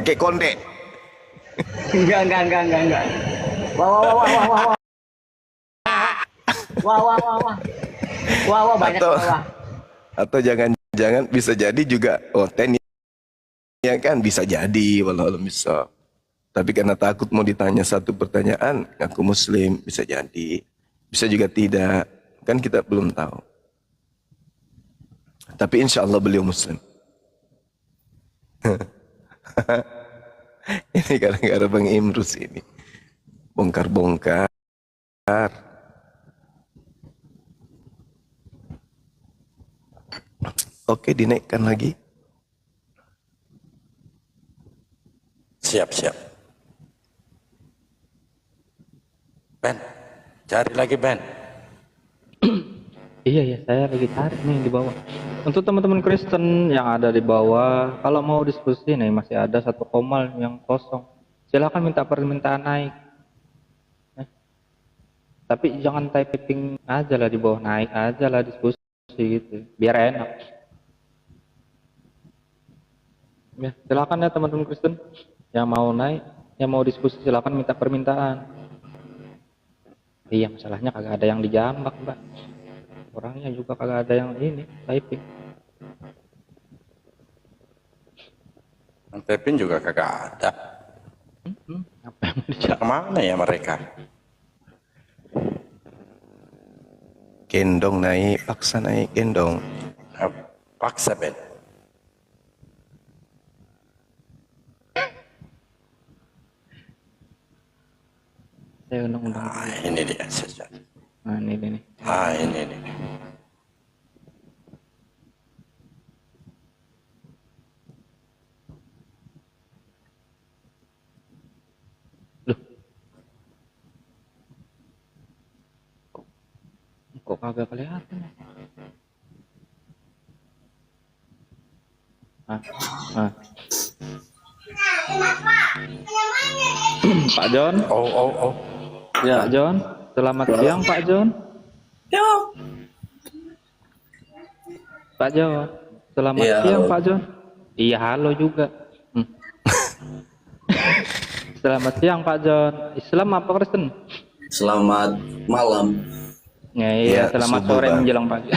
pakai konde. Enggak. Wah. Wah, banyak Atau wah. atau jangan-jangan bisa jadi juga Oten ya kan, bisa jadi walau bisa. Tapi karena takut mau ditanya satu pertanyaan, aku muslim, bisa jadi. Bisa juga tidak. Kan kita belum tahu. Tapi insya Allah beliau muslim. Ini gara-gara Bang Imrus ini. Bongkar-bongkar. Oke, dinaikkan lagi. Siap. Ben, cari lagi Ben. Iya, saya lagi tarik nih di bawah. Untuk teman-teman Kristen yang ada di bawah, kalau mau diskusi nih masih ada satu komal yang kosong. Silakan minta permintaan naik. Tapi jangan typing aja lah di bawah, naik aja lah diskusi gitu, biar enak. Ya, silakan ya teman-teman Kristen yang mau naik, yang mau diskusi silakan minta permintaan. Iya, masalahnya kagak ada yang dijambak, Mbak. Orangnya juga kagak ada yang ini typing. Pepin juga kagak ada. Apa yang mau dijambak? Kemana ya mereka? Gendong naik, paksa naik, gendong. Paksa Ben. Saya undang-undang. Ini dia. Nah, ini. Ini. Loh. Kok kagak kelihatan ya? Pak John. Oh. Ya, Pak John. Selamat siang, Pak John. Pak John. Selamat siang, halo. Pak John. Iya, halo juga. Selamat siang, Pak John. Islam apa Kristen? Selamat malam. Iya, selamat sore menjelang pagi.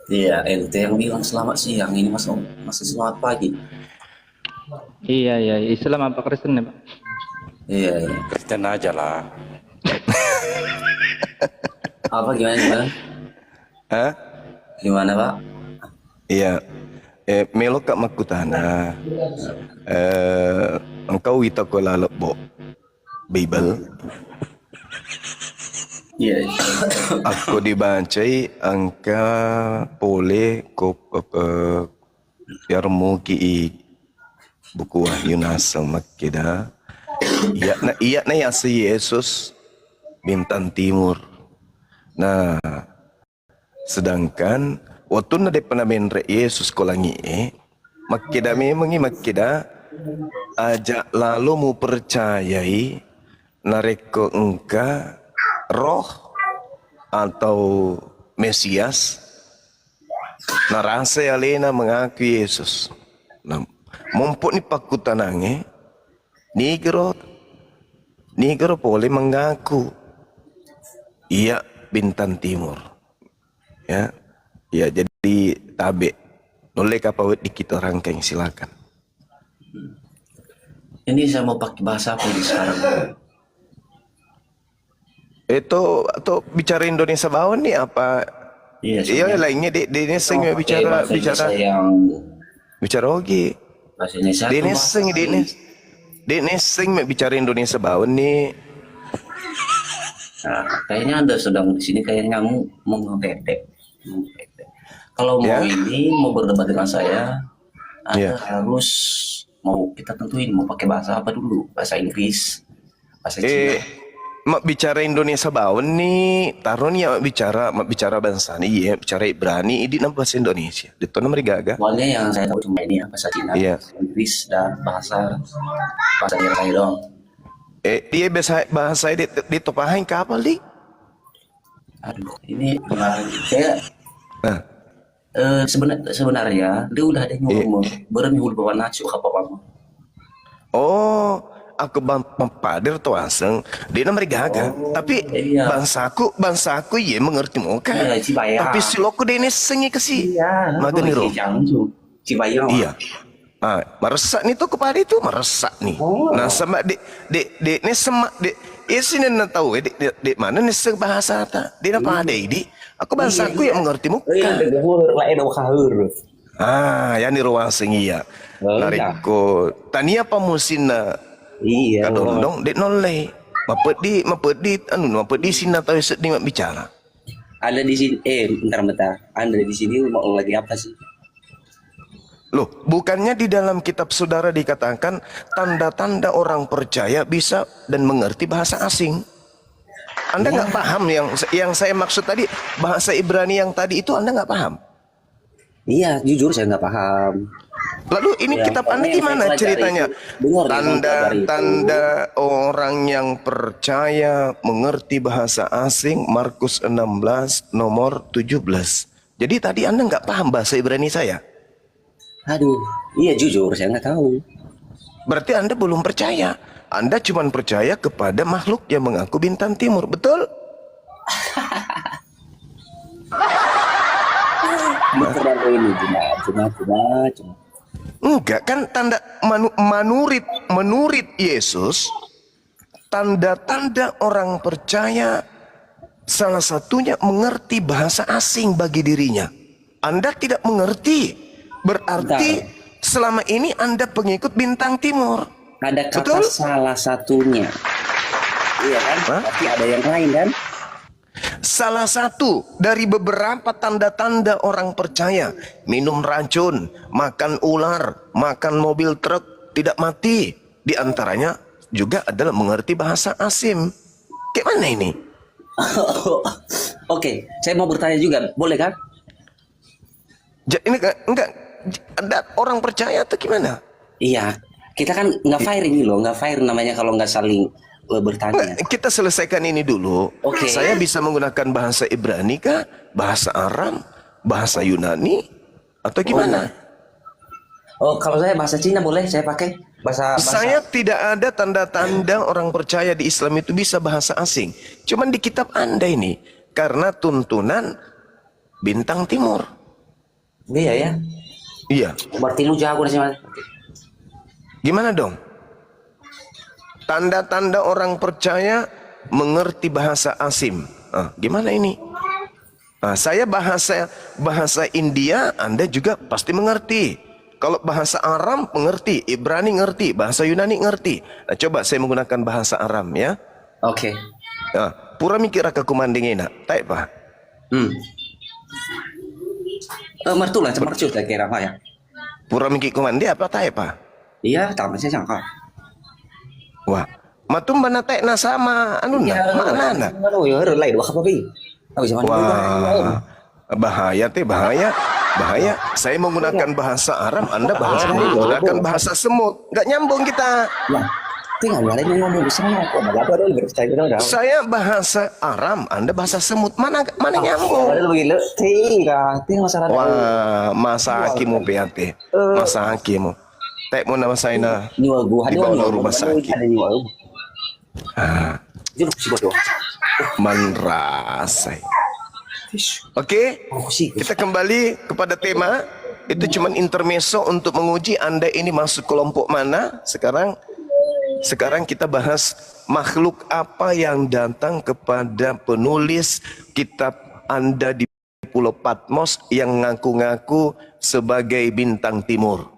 Iya, ente yang bilang selamat siang, ini masih selamat pagi. Iya, Islam apa Kristen ya, Pak? Iya. Kristen aja lah. Apa gimana? Hah? Gimana, Pak? Iya. Melo kak makutana. Engkau wita ko lalabo Bible. Iya. Aku dibacai angka pole ko yarmo ki buku Wahyu Nasal Makkeda. Iya na ya si Yesus bintang timur. Nah, sedangkan waktu na de panamen Yesus kolangi Makkeda memang Makkeda ajak lalu mu percayai nareko engka roh atau Mesias narasa alena mengakui Yesus. Nah, mumpuk ni pakutanange Nigro boleh mengaku iya bintang timur. Ya jadi tabe. Noleh kapawet di kita rangkeng, silakan. Ini saya mau pakai bahasa apa ini sekarang? Itu atau bicara Indonesia bawah nih apa? Iya lainnya di Indonesia bicara ogi. Bahasa Indonesia. Di Indonesia bicara Indonesia bawah nih. Nah, kayaknya Anda sedang di sini kayaknya mau ngedek. Kalau mau berdebat dengan saya, Anda harus kita tentuin mau pakai bahasa apa dulu, bahasa Inggris, bahasa Cina. Mak bicara Indonesia bawah nih, taruhnya mak bicara bangsa nih, ya bicara Ibrani, ini nama bahasa Indonesia. Itu nama gaga. Soalnya yang saya tahu cuma ini ya, bahasa Cina, bahasa Inggris dan bahasa daerah lain dong. Dia bahasa di topahan kapal nih. Aduh, ini saya. Sebenarnya dia udah ada ngomong berani hulu bawa nacu apa. Oh, aku padir tu aseng. Dia nama gaga. Tapi iya. bangsaku ye mengerti muka. Iya, Cibaya. Tapi si loko dia ni sengi kasi. Iya. Maganiro. Cibaya. Iya. Meresak ni tu kepada itu meresak ni. Oh. Nah sama dek ni semak dek. Sini nak tahu dek mana ni sebahasa ta. Dia apa ada ini? Aku bangsaku yang mengerti muka. Iya, lain kahur. Yang ni ruang sengi ya. Nariko. Tania pamusina. Iya. Kadang-kadang dek nolai. Mapedi sina tahu sedih mak bicara. Ada di sini. Bentar. Anda di sini mau lagi apa sih? Loh, bukannya di dalam kitab saudara dikatakan tanda-tanda orang percaya bisa dan mengerti bahasa asing. Anda nggak paham yang saya maksud tadi, bahasa Ibrani yang tadi itu Anda nggak paham? Iya, jujur saya nggak paham. Lalu ini Ya, kitab Anda pokoknya gimana saya ceritanya? pelajari Tanda orang yang percaya mengerti bahasa asing, Markus 16 nomor 17. Jadi tadi Anda nggak paham bahasa Ibrani saya? Aduh, iya jujur saya nggak tahu. Berarti Anda belum percaya. Anda cuma percaya kepada makhluk yang mengaku bintang timur, betul? Terlalu ini cuma. Enggak kan tanda menurut Yesus, tanda-tanda orang percaya salah satunya mengerti bahasa asing bagi dirinya. Anda tidak mengerti, berarti selama ini Anda pengikut bintang timur. Ada kata Betul? salah satunya. Iya kan? Tapi ada yang lain kan? Salah satu dari beberapa tanda-tanda orang percaya, minum racun, makan ular, makan mobil truk, tidak mati. Di antaranya juga adalah mengerti bahasa asing. Kayak mana ini? Oke, saya mau bertanya juga, boleh kan? Ini enggak ada orang percaya atau gimana? Iya, kita kan nggak fair ini loh, nggak fair namanya kalau nggak saling bertanya. Kita selesaikan ini dulu. Oke. Saya bisa menggunakan bahasa Ibrani kah? Bahasa Aram? Bahasa Yunani? Atau gimana? Oh, kalau saya bahasa Cina boleh saya pakai bahasa. Saya tidak ada tanda-tanda orang percaya di Islam itu bisa bahasa asing. Cuman di kitab Anda ini. Karena tuntunan bintang timur. Iya ya. Iya. Berarti lu jago sih mas. Gimana dong? Tanda-tanda orang percaya mengerti bahasa asing. Gimana ini? Saya bahasa India, Anda juga pasti mengerti. Kalau bahasa Aram mengerti, Ibrani ngerti, bahasa Yunani ngerti. Nah, coba saya menggunakan bahasa Aram ya. Oke. Pura mikir ke kumandingina, tak apa? Mertulah, mercu saya kira apa ya? Pura mikir kumandi apa tak apa? Iya, tamat saya sangka. Wah, matum banatek na sama anu na, mana na? Lain wah apa bi? Wah, bahaya. Saya menggunakan bahasa Aram, Anda menggunakan bahasa semut. Nggak nyambung kita. Ya, tinggal lain ngomong sama kok. Malah ada lebih percaya udah. Saya bahasa Aram, Anda bahasa semut. Mana nyambung? Ada begini, tinggal masalah. Wah, masa hakimu PAT. Masa hakimu. Tak mau nama saya na di bawah rumah sakit. Manrasai. Oke, kita kembali kepada tema. Itu cuma intermezzo untuk menguji Anda ini masuk kelompok mana. Sekarang kita bahas makhluk apa yang datang kepada penulis kitab Anda di Pulau Patmos yang ngaku-ngaku sebagai bintang timur.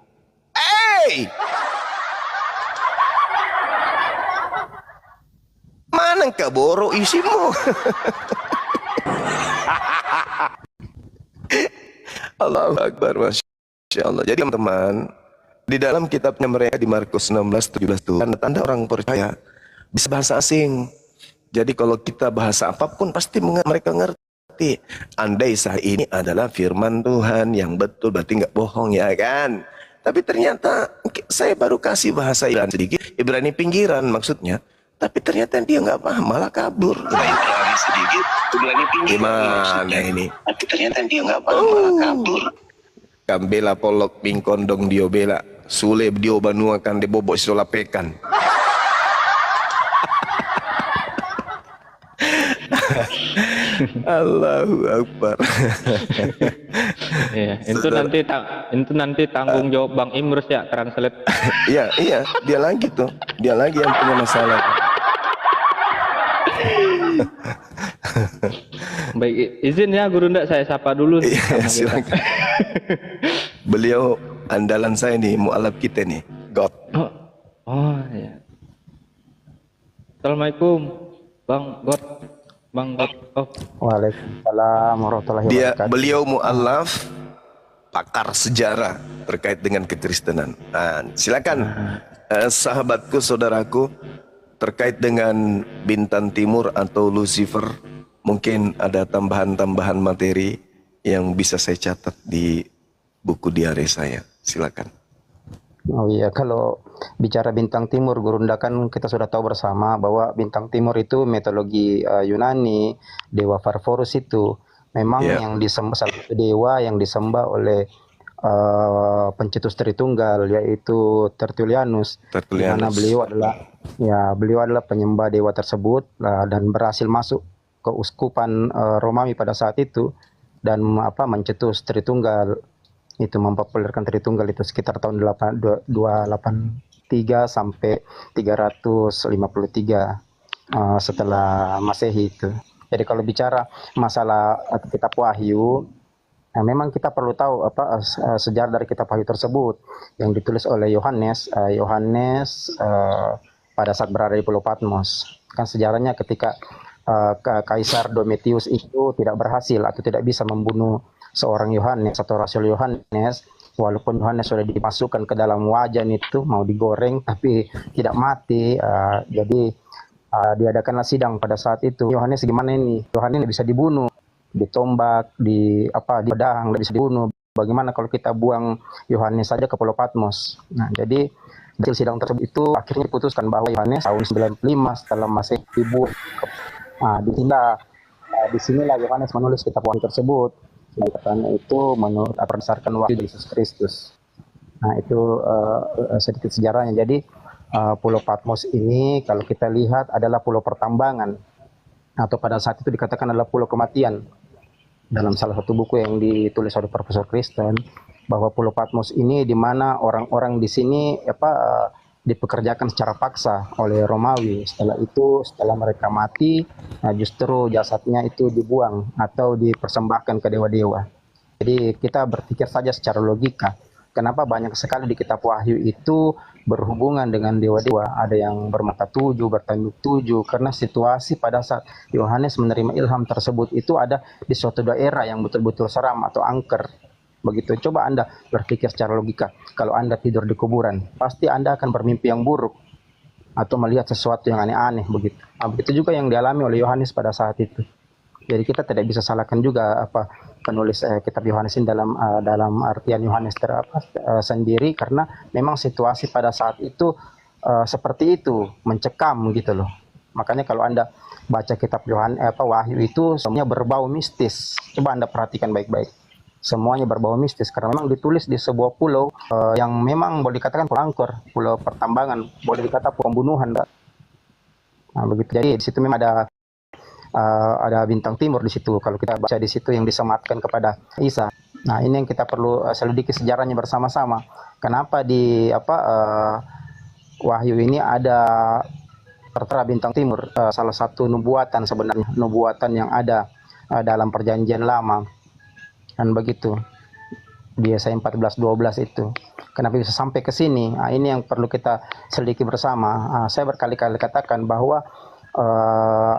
Hey! Mana kaboro isimu? Allahu Akbar, Masya Allah. Jadi teman-teman, di dalam kitabnya mereka di Markus 16:17 itu tanda-tanda orang percaya bisa bahasa asing. Jadi kalau kita bahasa apapun pasti mereka ngerti. Andai sah ini adalah firman Tuhan yang betul, berarti nggak bohong ya kan? Tapi ternyata saya baru kasih bahasa Ibrani sedikit, Ibrani pinggiran maksudnya. Tapi ternyata dia nggak paham, malah kabur. Ibrani sedikit, Ibrani pinggiran. Gimana ini? Tapi ternyata dia nggak paham, malah kabur. Kambela polok pingkondong diobela. Sule beliau banua kan de bobok solapekan. Allahu Akbar. Iya, itu nanti tanggung jawab Bang Imrus ya, translate. Iya, iya, dia lagi tuh. Dia lagi yang punya masalah. Baik, izin ya Guru Ndak, saya sapa dulu. Iya, silakan. Beliau andalan saya nih, mualaf kita nih, God. Oh iya. Assalamualaikum, Bang God. Bang God. Oh, Waalaikumsalam warahmatullahi wabarakatuh. Beliau mualaf, pakar sejarah terkait dengan kekristenan. Nah, silakan sahabatku, saudaraku, terkait dengan bintang timur atau Lucifer, mungkin ada tambahan-tambahan materi yang bisa saya catat di buku diare saya. Silakan. Oh iya, kalau bicara bintang timur, Guru Nda, kan kita sudah tahu bersama bahwa bintang timur itu mitologi Yunani, dewa Farforus itu memang yang disembah, salah satu dewa yang disembah oleh pencetus Tritunggal, yaitu Tertullianus. Di mana beliau adalah penyembah dewa tersebut dan berhasil masuk ke uskupan Romawi pada saat itu dan mencetus Tritunggal, itu mempopulerkan Tritunggal itu sekitar tahun 283 sampai 353 setelah Masehi itu. Jadi kalau bicara masalah kitab Wahyu, memang kita perlu tahu sejarah dari kitab Wahyu tersebut yang ditulis oleh Yohanes. Pada saat berada di Pulau Patmos, kan sejarahnya ketika Kaisar Domitius itu tidak berhasil atau tidak bisa membunuh seorang Yohanes atau Rasul Yohanes, walaupun Yohanes sudah dimasukkan ke dalam wajan itu mau digoreng tapi tidak mati. Jadi diadakanlah sidang pada saat itu. Yohanes gimana ini? Yohanes bisa dibunuh, ditombak, di pedang, tidak bisa dibunuh. Bagaimana kalau kita buang Yohanes saja ke Pulau Patmos? Nah, jadi hasil sidang tersebut itu akhirnya diputuskan bahwa Yohanes tahun 95 setelah Masehi dibuang. Di sinilah Yohanes menulis kitab Wahyu tersebut. Nah, katanya itu menurut berdasarkan wahyu Yesus Kristus. Nah, itu sedikit sejarahnya. Jadi Pulau Patmos ini kalau kita lihat adalah pulau pertambangan, atau pada saat itu dikatakan adalah pulau kematian. Dalam salah satu buku yang ditulis oleh Profesor Kristen, bahwa Pulau Patmos ini di mana orang-orang di sini dipekerjakan secara paksa oleh Romawi. Setelah mereka mati, justru jasadnya itu dibuang atau dipersembahkan ke dewa-dewa. Jadi kita berpikir saja secara logika, kenapa banyak sekali di kitab Wahyu itu berhubungan dengan dewa-dewa. Ada yang bermata tujuh, bertanduk tujuh, karena situasi pada saat Yohanes menerima ilham tersebut itu ada di suatu daerah yang betul-betul seram atau angker. Begitu, coba Anda berpikir secara logika, kalau Anda tidur di kuburan, pasti Anda akan bermimpi yang buruk atau melihat sesuatu yang aneh-aneh begitu. Nah, begitu juga yang dialami oleh Yohanes pada saat itu. Jadi kita tidak bisa salahkan juga penulis kitab Yohanes ini dalam artian Yohanes sendiri, karena memang situasi pada saat itu seperti itu, mencekam gitu loh. Makanya kalau Anda baca kitab Wahyu itu semuanya berbau mistis. Coba Anda perhatikan baik-baik. Semuanya berbau mistis karena memang ditulis di sebuah pulau yang memang boleh dikatakan pulau angker, pulau pertambangan, boleh dikatakan pembunuhan. Nah, begitu. Jadi di situ memang ada bintang timur di situ. Kalau kita baca di situ yang disematkan kepada Isa. Nah, ini yang kita perlu selidiki sejarahnya bersama-sama. Kenapa di Wahyu ini ada tertera bintang timur? Salah satu nubuatan sebenarnya, nubuatan yang ada dalam Perjanjian Lama. Dan begitu di Yesaya 14:12 itu. Kenapa bisa sampai ke sini? Nah, ini yang perlu kita selidiki bersama. Saya berkali-kali katakan bahwa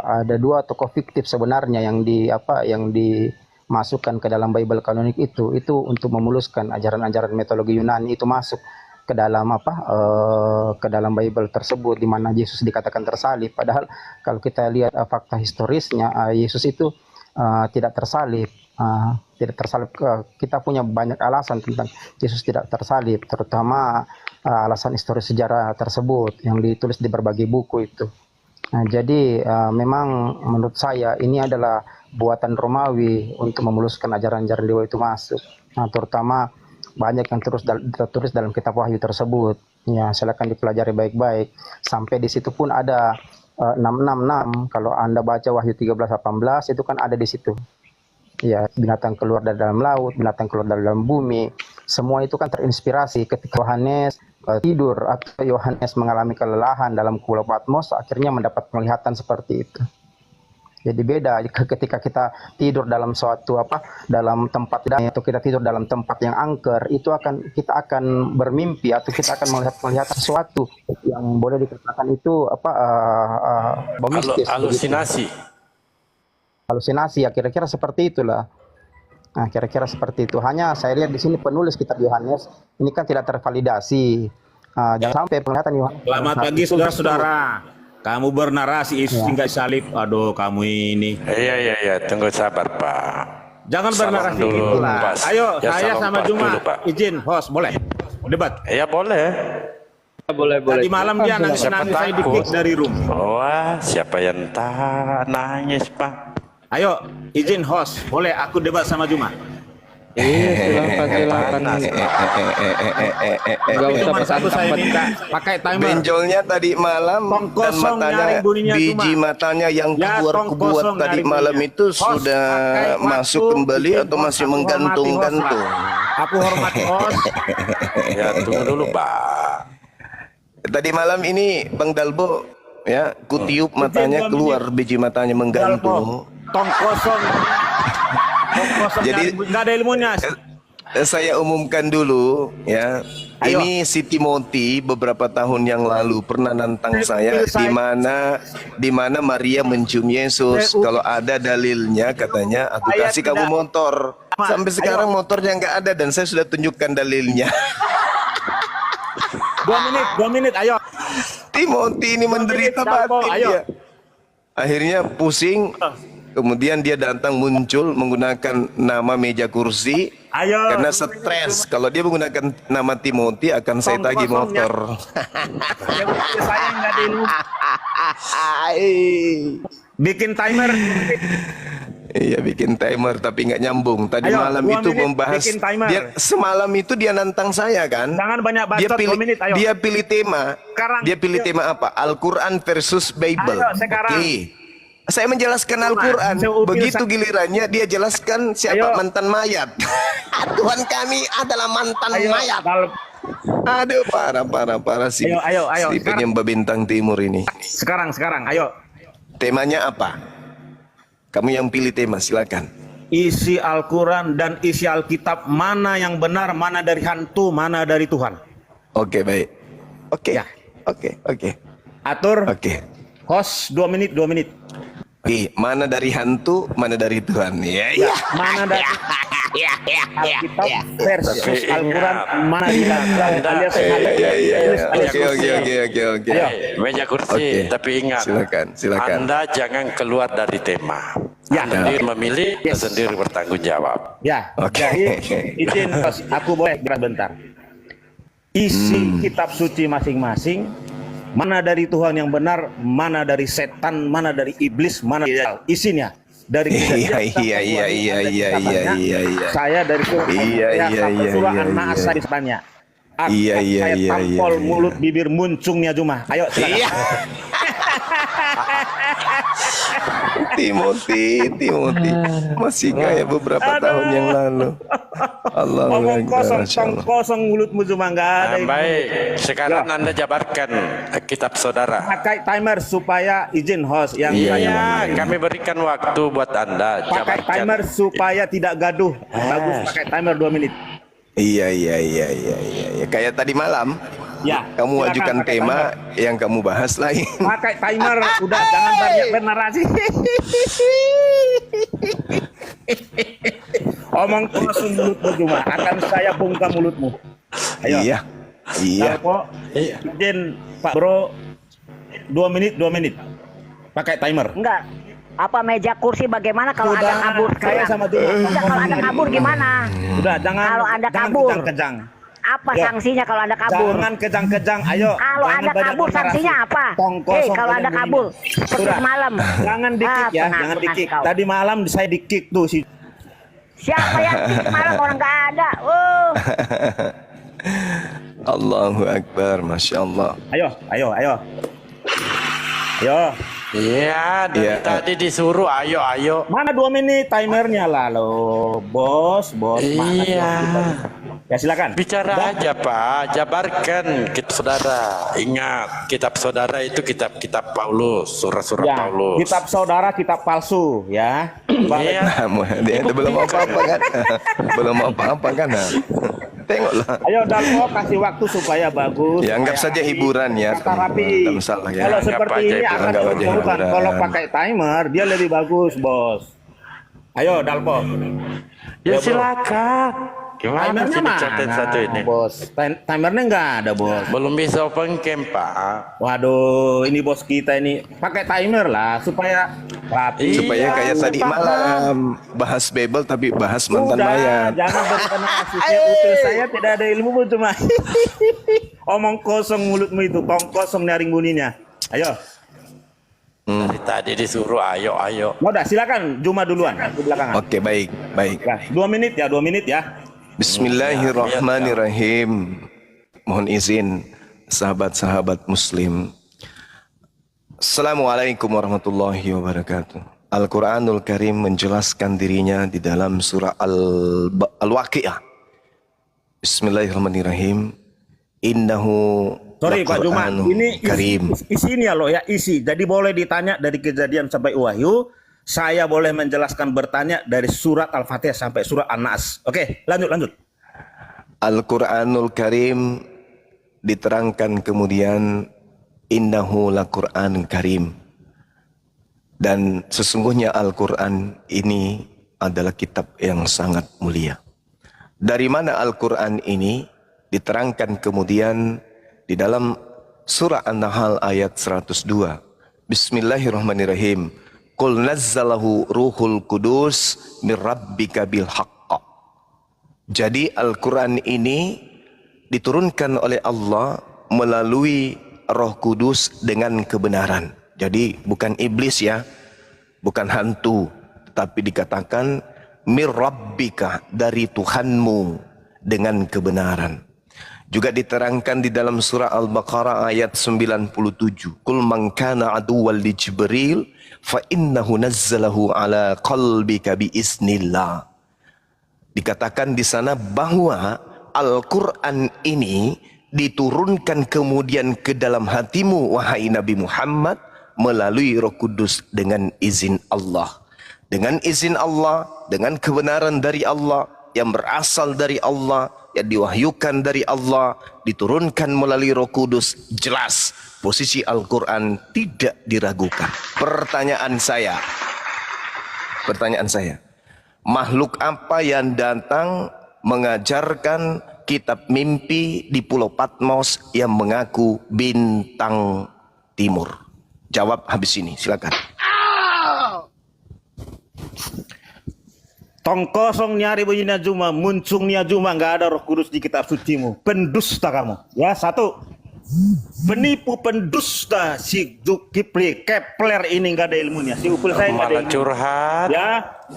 ada dua tokoh fiktif sebenarnya yang dimasukkan ke dalam Bible kanonik itu untuk memuluskan ajaran-ajaran mitologi Yunani itu masuk ke dalam ke dalam Bible tersebut, di mana Yesus dikatakan tersalib. Padahal kalau kita lihat fakta historisnya, Yesus itu tidak tersalib. Kita punya banyak alasan tentang Yesus tidak tersalib, terutama alasan historis sejarah tersebut yang ditulis di berbagai buku itu. Nah, jadi memang menurut saya ini adalah buatan Romawi untuk memuluskan ajaran-ajaran dewa itu masuk. Nah, terutama Banyak yang tertulis dalam kitab Wahyu tersebut. Ya, silakan dipelajari baik-baik. Sampai di situ pun ada 666. Kalau Anda baca Wahyu 13:18 itu kan ada di situ. Ya, binatang keluar dari dalam laut, binatang keluar dari dalam bumi. Semua itu kan terinspirasi ketika Yohanes tidur atau Yohanes mengalami kelelahan dalam Pulau Patmos, akhirnya mendapat penglihatan seperti itu. Jadi beda ketika kita tidur dalam suatu dalam tempat atau kita tidur dalam tempat yang angker, itu kita akan bermimpi atau kita akan melihat sesuatu yang boleh dikatakan itu mistis. Halusinasi. Halusinasi ya, kira-kira seperti itulah. Nah, kira-kira seperti itu. Hanya saya lihat di sini penulis kitab Yohanes ini kan tidak tervalidasi. Jangan sampai penglihatan Yohanes. Selamat pagi saudara-saudara. Kamu bernarasi hingga salib. Aduh, kamu ini. Iya, tunggu sabar Pak. Jangan Salam bernarasi dulu, gitu lah. Pak. Ayo, Ya, saya salam sama Pak Juma dulu, Pak. izin host, boleh? Debat. Iya boleh. Boleh. Tadi malam dia nangis saya di-kick dari room. Wah, siapa yang tak nangis Pak? Ayo, izin host, boleh aku debat sama Juma? Silakan. Enggak usah Cuma satu saya minta, pakai timer. Benjolnya tadi malam Tong dan kosong matanya, nyaring bunyinya biji cuma. matanya yang Ya, tong kebuat kosong tadi nyaring malam bunyinya. itu Host, sudah pakai masuk waktu, kembali izin atau host, masih aku hormati menggantung-gantung? host, Pak. Aku hormati host. Ya tunggu dulu Pak. Tadi malam ini Bang Dalbo ya kutiup matanya keluar, biji matanya menggantung. Tong kosong. Tong kosong. Jadi- Nggak ada ilmunya. Saya umumkan dulu ya. Ayo. Ini si Timothy beberapa tahun yang lalu pernah nantang saya di mana Maria mencium Yesus. Kalau ada dalilnya katanya aku Saya kasih kamu tidak- motor. Mas, Sampai sekarang ayo. motornya nggak ada dan saya sudah tunjukkan dalilnya. 2 menit, ayo. Timothy ini menderita Dalbo, batin ayo. dia. Akhirnya pusing. Kemudian dia datang muncul menggunakan nama meja kursi. Ayo. Karena stres. Kalau dia menggunakan nama Timothy akan saya tagih Kosong-kosongnya. motor. Saya nggak ada ilmu. Bikin timer. Iya bikin timer tapi nggak nyambung. Tadi Ayo, malam 2 itu menit, membahas. bikin timer. Semalam itu dia nantang saya kan. Jangan banyak Dia bacot, pilih, 2 menit, ayo. dia pilih tema. Sekarang, Dia pilih ayo. tema apa? Al-Quran versus Bible. Ayo, sekarang. Oke. Saya menjelaskan Al-Quran. saya upil Begitu gilirannya dia jelaskan siapa Ayo. mantan mayat. Tuhan kami adalah mantan Ayo, mayat. kalau- Aduh parah si, Ayo, si sekarang. penyembah bintang timur ini. sekarang, ayo. Temanya apa? Kamu yang pilih tema, silakan. Isi Al-Quran dan isi Alkitab, mana yang benar, mana dari hantu, mana dari Tuhan. Oke, baik. Oke. Ya. Oke. Atur, Oke. host 2 menit. Oke, mana dari hantu, mana dari Tuhan. Ya. Mana dari Alkitab versus Tapi Al-Quran, ingat, mana di alias Oke. Meja kursi, Oke. tapi ingat, Silakan. Anda jangan keluar dari tema. Ya. Anda sendiri memilih, Yes. sendiri bertanggung jawab. Ya, Oke. jadi izin host, aku boleh bicara bentar. Isi kitab suci masing-masing, mana dari Tuhan yang benar, mana dari setan, mana dari iblis, mana dari isinya. Dari Iya. Saya dari surah surah Iya. An-Naas saya tanya. Iya. Saya tampol mulut bibir muncungnya Juma. Ayo silakan. Iya. Timothy masih kayak beberapa tahun yang lalu. Allah Ngomong kosong, Masya Allah. kosong mulutmu Juma, nggak ada. Baik, sekarang Anda jabarkan kitab saudara. Pakai timer supaya izin host yang Iya, kami berikan waktu buat Anda. pakai Jabarkan. timer supaya tidak gaduh. Bagus pakai timer 2 menit. Iya. Kayak tadi malam. Ya. Kamu silakan ajukan pakai tema timer. yang kamu bahas lain. Pakai timer, udah jangan banyak bernarasi. Omong kosong mulutmu Juma, akan saya bongkar mulutmu. Ayo. Iya. Dalpo, izin Pak Bro 2 menit. Pakai timer. Enggak. Apa meja kursi bagaimana kalau Sudah, Anda kabur saya sekarang? sama Juma. Enggak, kalau Anda kabur gimana? Udah, jangan Kalau Anda jangan kabur. kejang-kejang. Apa Ya. sanksinya kalau Anda kabur? Jangan kejang-kejang, ayo. Kalau Jangan Anda banyak kabur bernarasi. sanksinya apa? Tong Hei, kosong kalau banyak Anda bunyinya. kabur seperti Sudah. semalam. Jangan di-kick ya, jangan penakut di-kick. kau. Tadi malam saya di-kick tuh si. Siapa yang semalam orang nggak ada? Oh, Allahu Akbar, Masya Allah. Ayo, ayo, ayo. Ayo. Iya, dari Iya, tadi disuruh ayo ayo. Mana 2 menit timernya lah lo, bos, bos. Mana Iya. 2 menit? Ya silakan. Bicara aja Pak, jabarkan kitab saudara. Ingat, kitab saudara itu kitab-kitab Paulus, surah-surah Ya, Paulus. kitab saudara, kitab palsu, ya. Iya. Dia belum apa-apa kan? Belum apa-apa kan? Tengoklah. Ayo Dalmo kasih waktu supaya bagus. Ya anggap supaya saja hiburan ya. kata rapi. Tidak masalah ya. Kalau Anggap seperti aja ini itu, akan anggap aja diuntungkan. hiburan. Kalau pakai timer dia lebih bagus, bos. Ayo Dalpo. Ya Bro. silakan. Gimana Timernya sih mana, dicatat satu ini? bos? Timernya nggak ada, bos. Belum bisa open cam Pak. Waduh, ini bos kita ini pakai timer lah supaya rapi. Supaya kayak Iya, tadi paham. malam bahas Bebel tapi bahas mantan Udah, mayat. jangan berkenaan asisnya utul saya tidak ada ilmu cuma omong kosong mulutmu itu, tong kosong nyaring bunyinya. Ayo, Dari tadi disuruh ayo ayo. mau dah silakan Juma duluan di belakangan. Oke, baik, baik. Ya, 2 menit ya, 2 menit ya. Bismillahirrahmanirrahim. Mohon izin sahabat-sahabat muslim. Assalamualaikum warahmatullahi wabarakatuh. Al-Quranul Karim menjelaskan dirinya di dalam surah Al-Waqi'ah. Bismillahirrahmanirrahim. Innahu Sorry Pak Juma, laqur'anun ini karim. isi ini ya lo ya, isi. Jadi boleh ditanya dari kejadian sampai wahyu. Saya boleh menjelaskan bertanya dari surat Al-Fatihah sampai surat An-Nas. Oke, lanjut. Al-Quranul Karim diterangkan kemudian innahu laqur'anun karim. Dan sesungguhnya Al-Quran ini adalah kitab yang sangat mulia. Dari mana Al-Quran ini? Diterangkan kemudian di dalam surah An-Nahl ayat 102. Bismillahirrahmanirrahim. Qul nazzalahu ruhul kudus min rabbika bil haqq. Jadi Al-Quran ini diturunkan oleh Allah melalui Roh Kudus dengan kebenaran. Jadi bukan iblis ya, bukan hantu, tetapi dikatakan mir rabbika, dari Tuhanmu dengan kebenaran. Juga diterangkan di dalam surah Al-Baqarah ayat 97. Qul man kana aduwwan li Jibril fa innahu nazzalahu ala qalbika bi iznillah. Dikatakan di sana bahwa Al-Quran ini diturunkan kemudian ke dalam hatimu wahai Nabi Muhammad melalui Roh Kudus dengan izin Allah. Dengan izin Allah, dengan kebenaran dari Allah yang berasal dari Allah, yang diwahyukan dari Allah, diturunkan melalui Roh Kudus. Jelas posisi Al-Quran tidak diragukan. Pertanyaan saya, makhluk apa yang datang mengajarkan kitab mimpi di Pulau Patmos yang mengaku bintang timur? Jawab habis ini, silakan. Tong kosong nyari bunyinya Juma, muncungnya Juma, nggak ada Roh Kudus di kitab sucimu. Pendusta kamu. Ya, 1. Penipu, pendusta. Si Zulkifli Kepler ini nggak ada ilmunya. Si Upul saya nggak ada Malah ilmunya. curhat. Ya,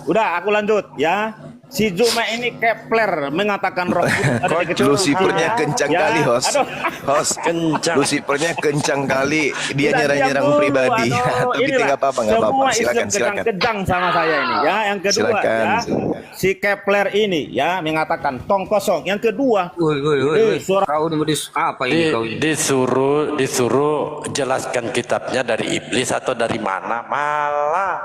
udah aku lanjut ya. Si Juma ini Kepler mengatakan Roh Kudus ada di kitab Lucifernya suci. kencang Ya, kali, host. aduh. Host, Kencang. Lucifernya kencang kali. Dia Udah, nyerang-nyerang diam dulu, pribadi. aduh, Tapi inilah, nggak apa-apa, nggak apa-apa. semua Silakan, Islam silakan. kejang sama saya ini ya. Yang kedua Silakan, ya, silakan. si Kepler ini ya mengatakan tong kosong. Yang kedua, suara Kau ini apa ini kau ini? Disuruh jelaskan kitabnya dari iblis atau dari mana, malah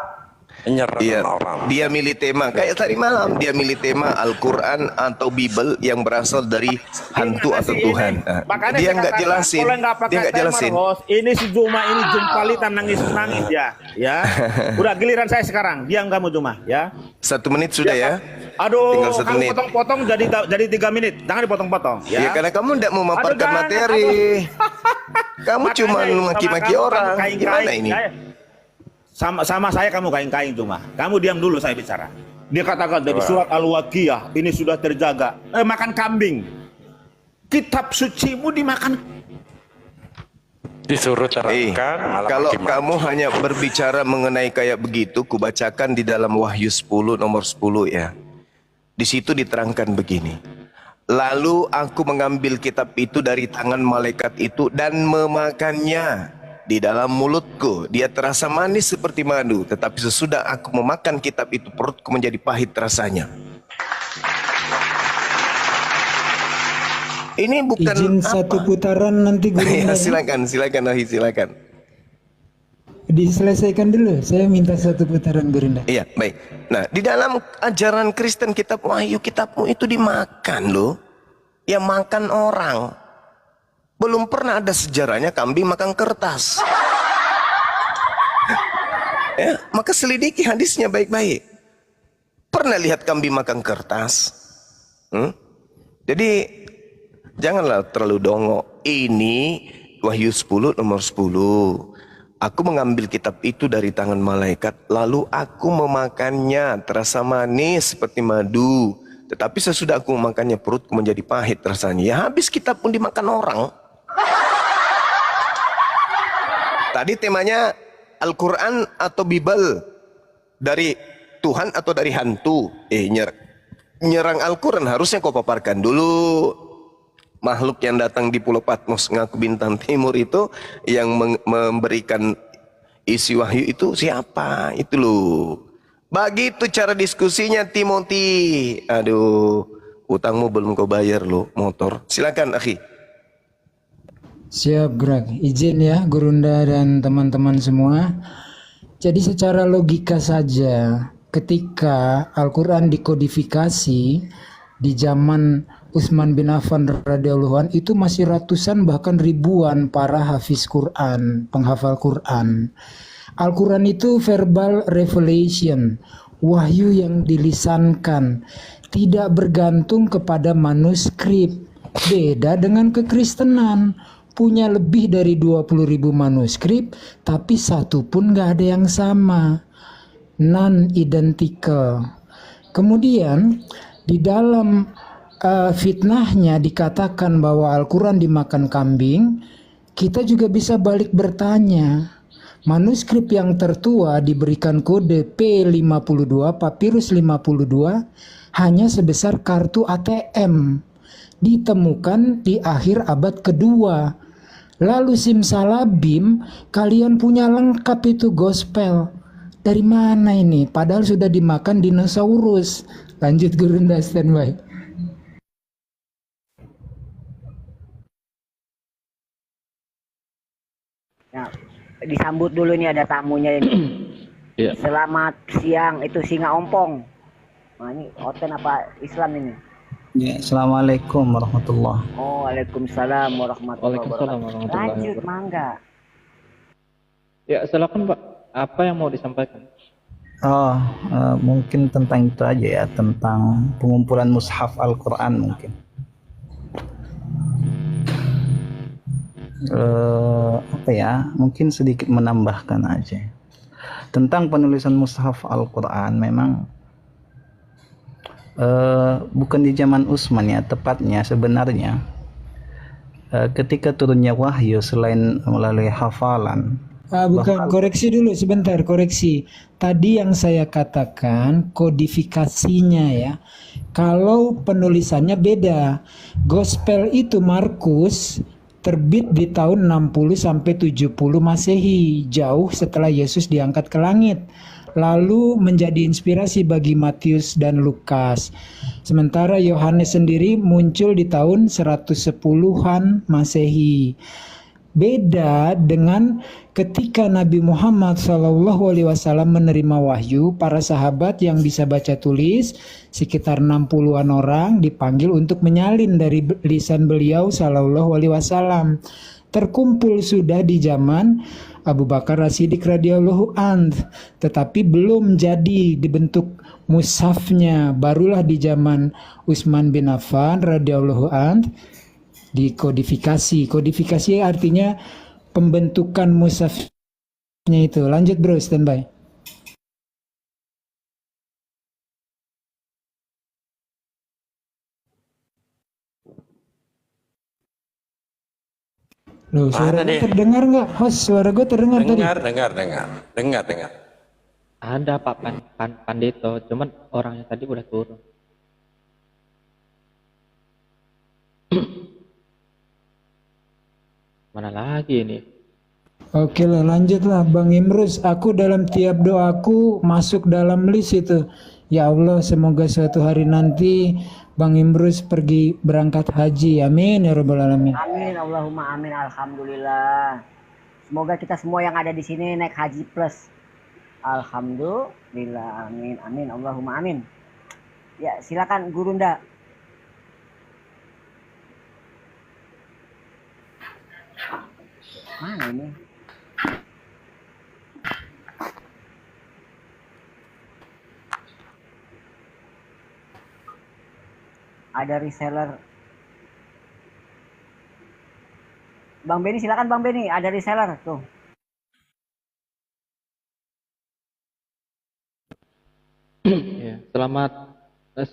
menyerang Iya, orang. dia milih tema kayak tadi malam. Dia milih tema Al-Quran atau Bible yang berasal dari hantu atau Ini. Tuhan. Makanya Dia saya nggak katakan, jelasin. kalau nggak pakai Dia nggak timer, jelasin. host, ini si Juma ini jumpalitan nangis ya. Ya. Udah giliran saya sekarang. Diam kamu Juma ya. 1 menit sudah ya. Aduh, Tinggal 1 kamu menit. potong-potong jadi 3 menit. Jangan dipotong-potong Ya, ya. karena kamu tidak memaparkan Aduh, jangan, materi. Kamu Makanya cuma itu sama maki-maki kamu, orang. kamu kain-kain, Gimana ini? ya. Sama saya kamu kain-kain Juma. Kamu diam dulu saya bicara. Dia katakan dari surat Al-Waqiah ini sudah terjaga. Makan kambing. Kitab sucimu dimakan. Disuruh terangkan, malah Kalau maki-maki. kamu hanya berbicara mengenai kayak begitu, kubacakan di dalam Wahyu 10 nomor 10 ya. Di situ diterangkan begini. Lalu aku mengambil kitab itu dari tangan malaikat itu dan memakannya di dalam mulutku. Dia terasa manis seperti madu, tetapi sesudah aku memakan kitab itu, perutku menjadi pahit rasanya. Ini bukan izin satu putaran nanti ya, Gurunda. silakan Ahi, silakan. Diselesaikan dulu, saya minta satu putaran Gurunda. Iya, baik. Nah, di dalam ajaran Kristen kitab Wahyu, kitabmu itu dimakan loh. Ya makan orang. Belum pernah ada sejarahnya kambing makan kertas. Ya, maka selidiki hadisnya baik-baik. Pernah lihat kambing makan kertas? Jadi janganlah terlalu dongo. Ini Wahyu 10 nomor 10. Aku mengambil kitab itu dari tangan malaikat, lalu aku memakannya, terasa manis seperti madu. Tetapi sesudah aku memakannya, perutku menjadi pahit rasanya. Ya habis kitab pun dimakan orang. Tadi temanya Al-Quran atau Bible, dari Tuhan atau dari hantu. Nyerang Al-Quran harusnya kau paparkan dulu. Makhluk yang datang di Pulau Patmos ngaku bintang timur itu, yang memberikan isi wahyu itu siapa? Itu loh. Begitu cara diskusinya, Timothy. Aduh, utangmu belum kau bayar loh, motor. Silakan akhi. Siap Greg, izin ya Gurunda dan teman-teman semua. Jadi secara logika saja, ketika Al-Quran dikodifikasi di zaman Utsman bin Affan radhiyallahu anhu, itu masih ratusan bahkan ribuan para hafiz Quran, penghafal Quran. Al-Quran itu verbal revelation, wahyu yang dilisankan, tidak bergantung kepada manuskrip. Beda dengan kekristenan, punya lebih dari 20.000 manuskrip, tapi satu pun gak ada yang sama, non-identical. Kemudian di dalam fitnahnya dikatakan bahwa Al-Quran dimakan kambing, kita juga bisa balik bertanya. Manuskrip yang tertua diberikan kode P52, Papirus 52, hanya sebesar kartu ATM. Ditemukan di akhir abad kedua. Lalu simsalabim, kalian punya lengkap itu gospel. Dari mana ini? Padahal sudah dimakan dinosaurus. Lanjut Gurunda, standby. Nah, disambut dulu nih, ada tamunya ini. Iya. Selamat siang, itu Singa Ompong. Nah, ini Oten apa Islam ini? Ya, assalamualaikum warahmatullah. Oh, waalaikumsalam warahmatullahi Waalaikumsalam wabarakatuh. warahmatullahi Lanjut, wabarakatuh. mangga. Ya, silakan Pak. Apa yang mau disampaikan? Mungkin tentang itu aja ya, tentang pengumpulan mushaf Al-Quran mungkin. Apa ya, mungkin sedikit menambahkan aja tentang penulisan mushaf Al-Quran. Memang bukan di zaman Utsman ya, tepatnya sebenarnya ketika turunnya wahyu selain melalui hafalan. Bukan, koreksi dulu sebentar, koreksi. Tadi yang saya katakan kodifikasinya ya. Kalau penulisannya beda. Gospel itu Markus terbit di tahun 60 sampai 70 Masehi, jauh setelah Yesus diangkat ke langit. Lalu menjadi inspirasi bagi Matius dan Lukas. Sementara Yohanes sendiri muncul di tahun 110-an Masehi. Beda dengan ketika Nabi Muhammad SAW menerima wahyu, para sahabat yang bisa baca tulis sekitar 60-an orang dipanggil untuk menyalin dari lisan beliau SAW. Terkumpul sudah di zaman Abu Bakar As-Siddiq radhiyallahu anhu, tetapi belum jadi dibentuk mushafnya. Barulah di zaman Utsman bin Affan radhiyallahu anhu dikodifikasi. Kodifikasi artinya pembentukan mushafnya itu. Lanjut bro, standby. Loh, suara gue terdengar nggak? Host, suara gue terdengar tadi? Dengar. Ada Pak Pandito, cuman orangnya tadi udah turun. Mana lagi ini? Oke lah, lanjutlah Bang Imrus. Aku dalam tiap doaku masuk dalam list itu. Ya Allah, semoga suatu hari nanti Bang Imrus pergi berangkat haji. Amin ya rabbal alamin. Amin, Allahumma amin, alhamdulillah. Semoga kita semua yang ada di sini naik haji plus. Alhamdulillah, amin, amin, Allahumma amin. Ya, silakan Gurunda. Mana ini? Ada reseller. Bang Beni, silakan Bang Beni, ada reseller tuh. Ya, selamat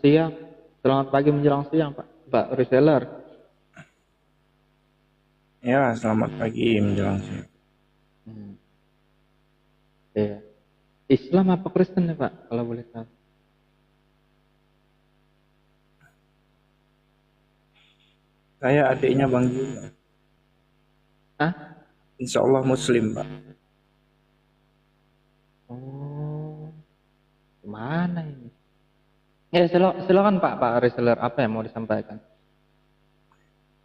siang, selamat pagi menjelang siang Pak reseller. Ya, selamat pagi menjelang siang. Ya. Islam apa Kristen ya Pak, kalau boleh tahu? Saya adiknya Bang Juma. Hah? Insya Allah Muslim, Pak. Oh, gimana ini? Ya silakan Pak reseller, apa yang mau disampaikan?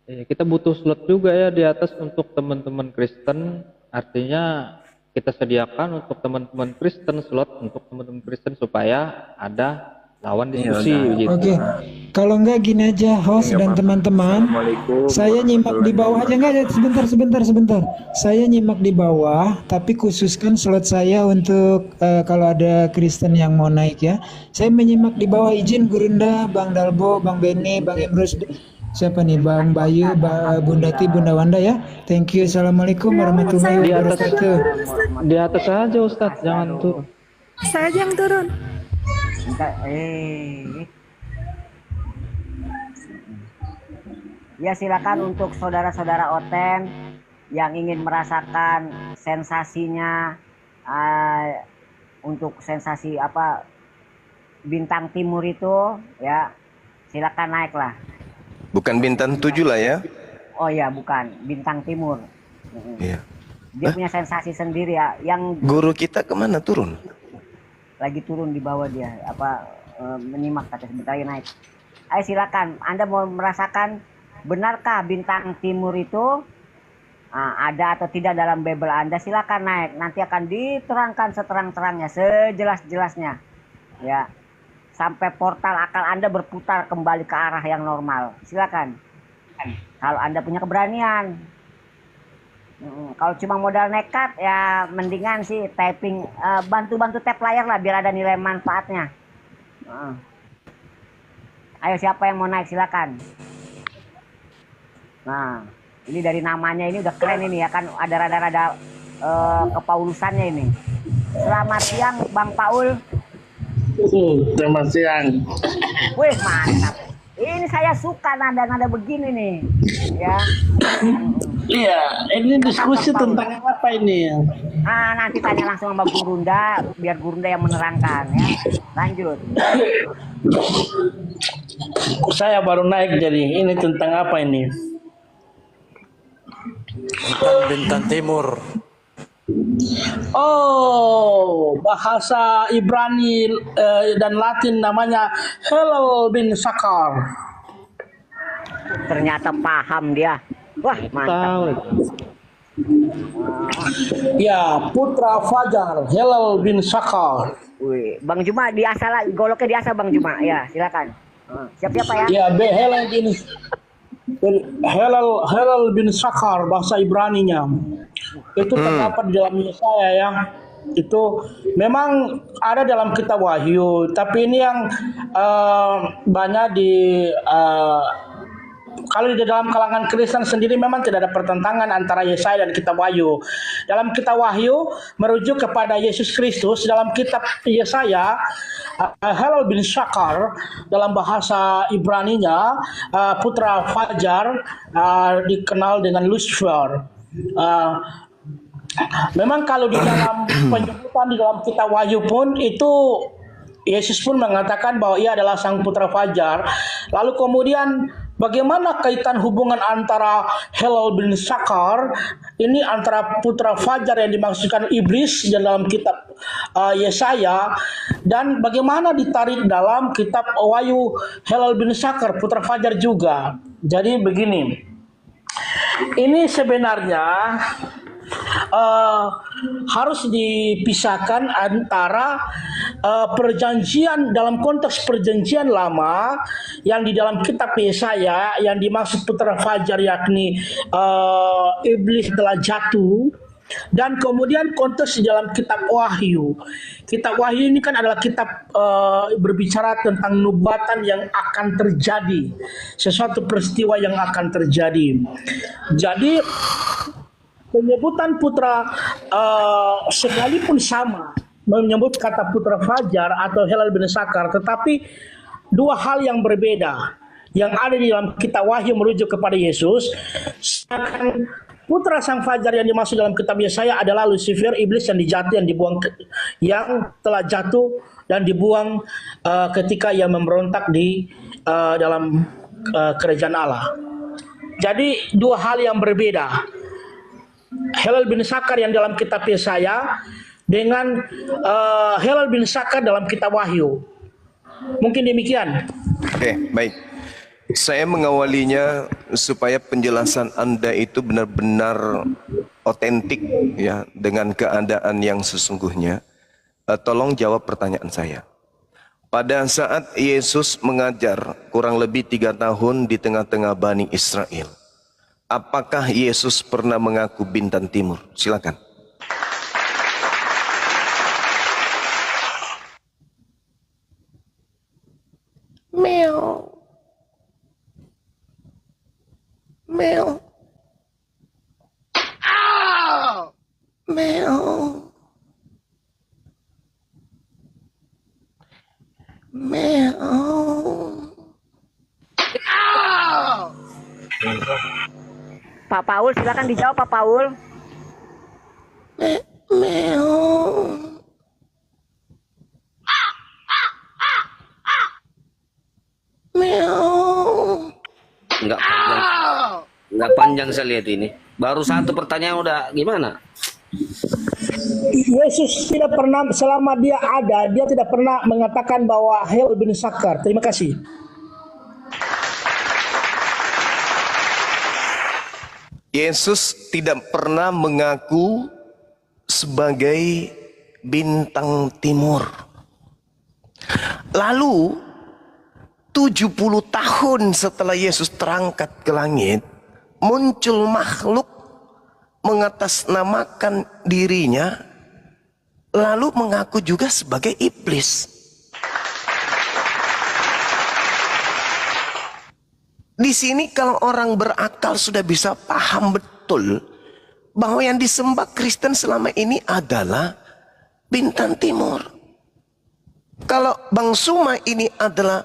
Kita butuh slot juga ya di atas untuk teman-teman Kristen. Artinya kita sediakan untuk teman-teman Kristen slot untuk teman-teman Kristen supaya ada lawan diskusi gitu. Oke, kalau enggak gini aja host dan teman-teman, saya nyimak di bawah aja, enggak, sebentar. Saya nyimak di bawah, tapi khususkan slot saya untuk kalau ada Kristen yang mau naik ya. Saya menyimak di bawah, izin Gurunda, Bang Dalbo, Bang Beni, Bang Imrus, siapa nih, Bang Bayu, Bunda Ti, Bunda Wanda ya. Thank you, assalamualaikum warahmatullahi wabarakatuh. Di atas aja Ustadz, jangan turun. Saya aja yang turun. Ya, silakan untuk saudara-saudara Oten yang ingin merasakan sensasinya, untuk sensasi apa bintang timur itu ya, silakan naiklah. Bukan bintang 7 lah ya. Oh ya, bukan bintang timur. Iya. Dia punya sensasi sendiri ya. Yang Guru kita kemana turun? lagi turun di bawah dia, menyimak, kata sebentar lagi naik. Ayo silakan, Anda mau merasakan benarkah bintang timur itu ada atau tidak dalam Bible Anda, silakan naik. Nanti akan diterangkan seterang-terangnya, sejelas-jelasnya ya, sampai portal akal Anda berputar kembali ke arah yang normal. Silakan, kalau Anda punya keberanian. Kalau cuma modal nekat ya mendingan sih typing, bantu-bantu tap layar lah biar ada nilai manfaatnya. Ayo siapa yang mau naik silakan. Nah, ini dari namanya ini udah keren ini ya kan, ada rada-rada kepaulusannya ini. Selamat siang Bang Paul. Selamat siang. Wih, mantap. Ini saya suka nada-nada begini nih ya. Iya, ini diskusi tentang apa ini? Nanti tanya langsung sama Gurunda, biar Gurunda yang menerangkan ya. Lanjut. Saya baru naik, jadi ini tentang apa ini? Tentang bintang timur. Oh, bahasa Ibrani dan Latin namanya Hillel bin Sakar. Ternyata paham dia. Wah, mantap. Ya, putra Fajar, Hillel bin Sakar. Wih, Bang Juma diasal, goloknya diasal Bang Juma. Ya, silakan. Siapa ya? Ya, Hillel bin Sakar, bahasa Ibraninya. Itu terdapat di dalam Yesaya ya. Itu memang ada dalam kitab Wahyu, tapi ini yang banyak di kalau di dalam kalangan Kristen sendiri memang tidak ada pertentangan antara Yesaya dan kitab Wahyu. Dalam kitab Wahyu merujuk kepada Yesus Kristus, dalam kitab Yesaya Hillel bin Sakar, dalam bahasa Ibraninya putra Fajar, dikenal dengan Lucifer. Memang kalau di dalam penyebutan di dalam kitab Wahyu pun itu Yesus pun mengatakan bahwa ia adalah sang putra Fajar. Lalu kemudian Bagaimana kaitan hubungan antara Hilal bin Sakar ini antara putra fajar yang dimaksudkan iblis dalam kitab Yesaya, dan bagaimana ditarik dalam kitab Wahyu Hilal bin Sakar putra fajar juga. Jadi begini, ini sebenarnya harus dipisahkan antara perjanjian dalam konteks perjanjian lama yang di dalam kitab Yesaya yang dimaksud putra fajar yakni iblis telah jatuh, dan kemudian konteks di dalam kitab Wahyu. Kitab Wahyu ini kan adalah kitab berbicara tentang nubuatan yang akan terjadi, sesuatu peristiwa yang akan terjadi. Jadi penyebutan putra sekalipun sama menyebut kata putra fajar atau Hilal bin Sakar, tetapi dua hal yang berbeda yang ada di dalam kitab Wahyu merujuk kepada Yesus. Sedangkan putra sang fajar yang dimaksud dalam kitab Yesaya adalah Lucifer, iblis yang dijatuh, yang dibuang, yang telah jatuh dan dibuang ketika ia memberontak di dalam kerajaan Allah. Jadi dua hal yang berbeda. Hilal bin Sakar yang dalam kitab Yesaya dengan Hilal bin Sakar dalam kitab Wahyu. Mungkin demikian. Oke, baik. Saya mengawalinya supaya penjelasan Anda itu benar-benar otentik ya dengan keadaan yang sesungguhnya. Tolong jawab pertanyaan saya. Pada saat Yesus mengajar kurang lebih 3 tahun di tengah-tengah Bani Israel, apakah Yesus pernah mengaku bintang timur? Silakan. Meow. Meow. Ah! Meow. Meow. Ah! Pak Paul, silakan dijawab Pak Paul. Meow. Meow. Nggak panjang saya lihat ini. Baru satu pertanyaan udah gimana? Yesus tidak pernah, selama dia ada, dia tidak pernah mengatakan bahwa Hilal bin Sakar. Terima kasih. Yesus tidak pernah mengaku sebagai bintang timur. Lalu 70 tahun setelah Yesus terangkat ke langit, muncul makhluk mengatasnamakan dirinya, lalu mengaku juga sebagai iblis. Di sini kalau orang berakal sudah bisa paham betul bahwa yang disembah Kristen selama ini adalah bintang timur. Kalau Bang Suma ini adalah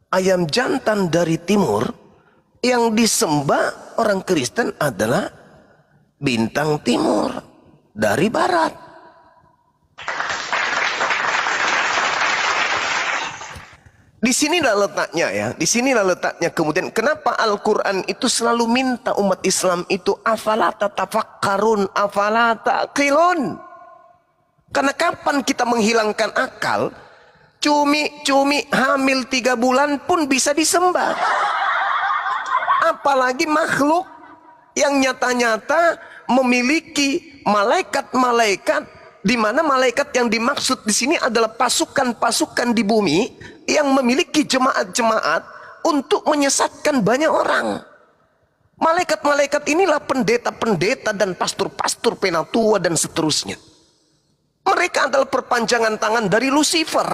ayam jantan dari timur, yang disembah orang Kristen adalah bintang timur dari barat. Di sinilah letaknya ya, di sinilah letaknya. Kemudian kenapa Al-Quran itu selalu minta umat Islam itu afala tatafakkarun, afala taqilun. Karena kapan kita menghilangkan akal, cumi-cumi hamil 3 bulan pun bisa disembah. Apalagi makhluk yang nyata-nyata memiliki malaikat-malaikat, di mana malaikat yang dimaksud di sini adalah pasukan-pasukan di bumi yang memiliki jemaat-jemaat untuk menyesatkan banyak orang. Malaikat-malaikat inilah pendeta-pendeta dan pastor-pastor penatua dan seterusnya. Mereka adalah perpanjangan tangan dari Lucifer.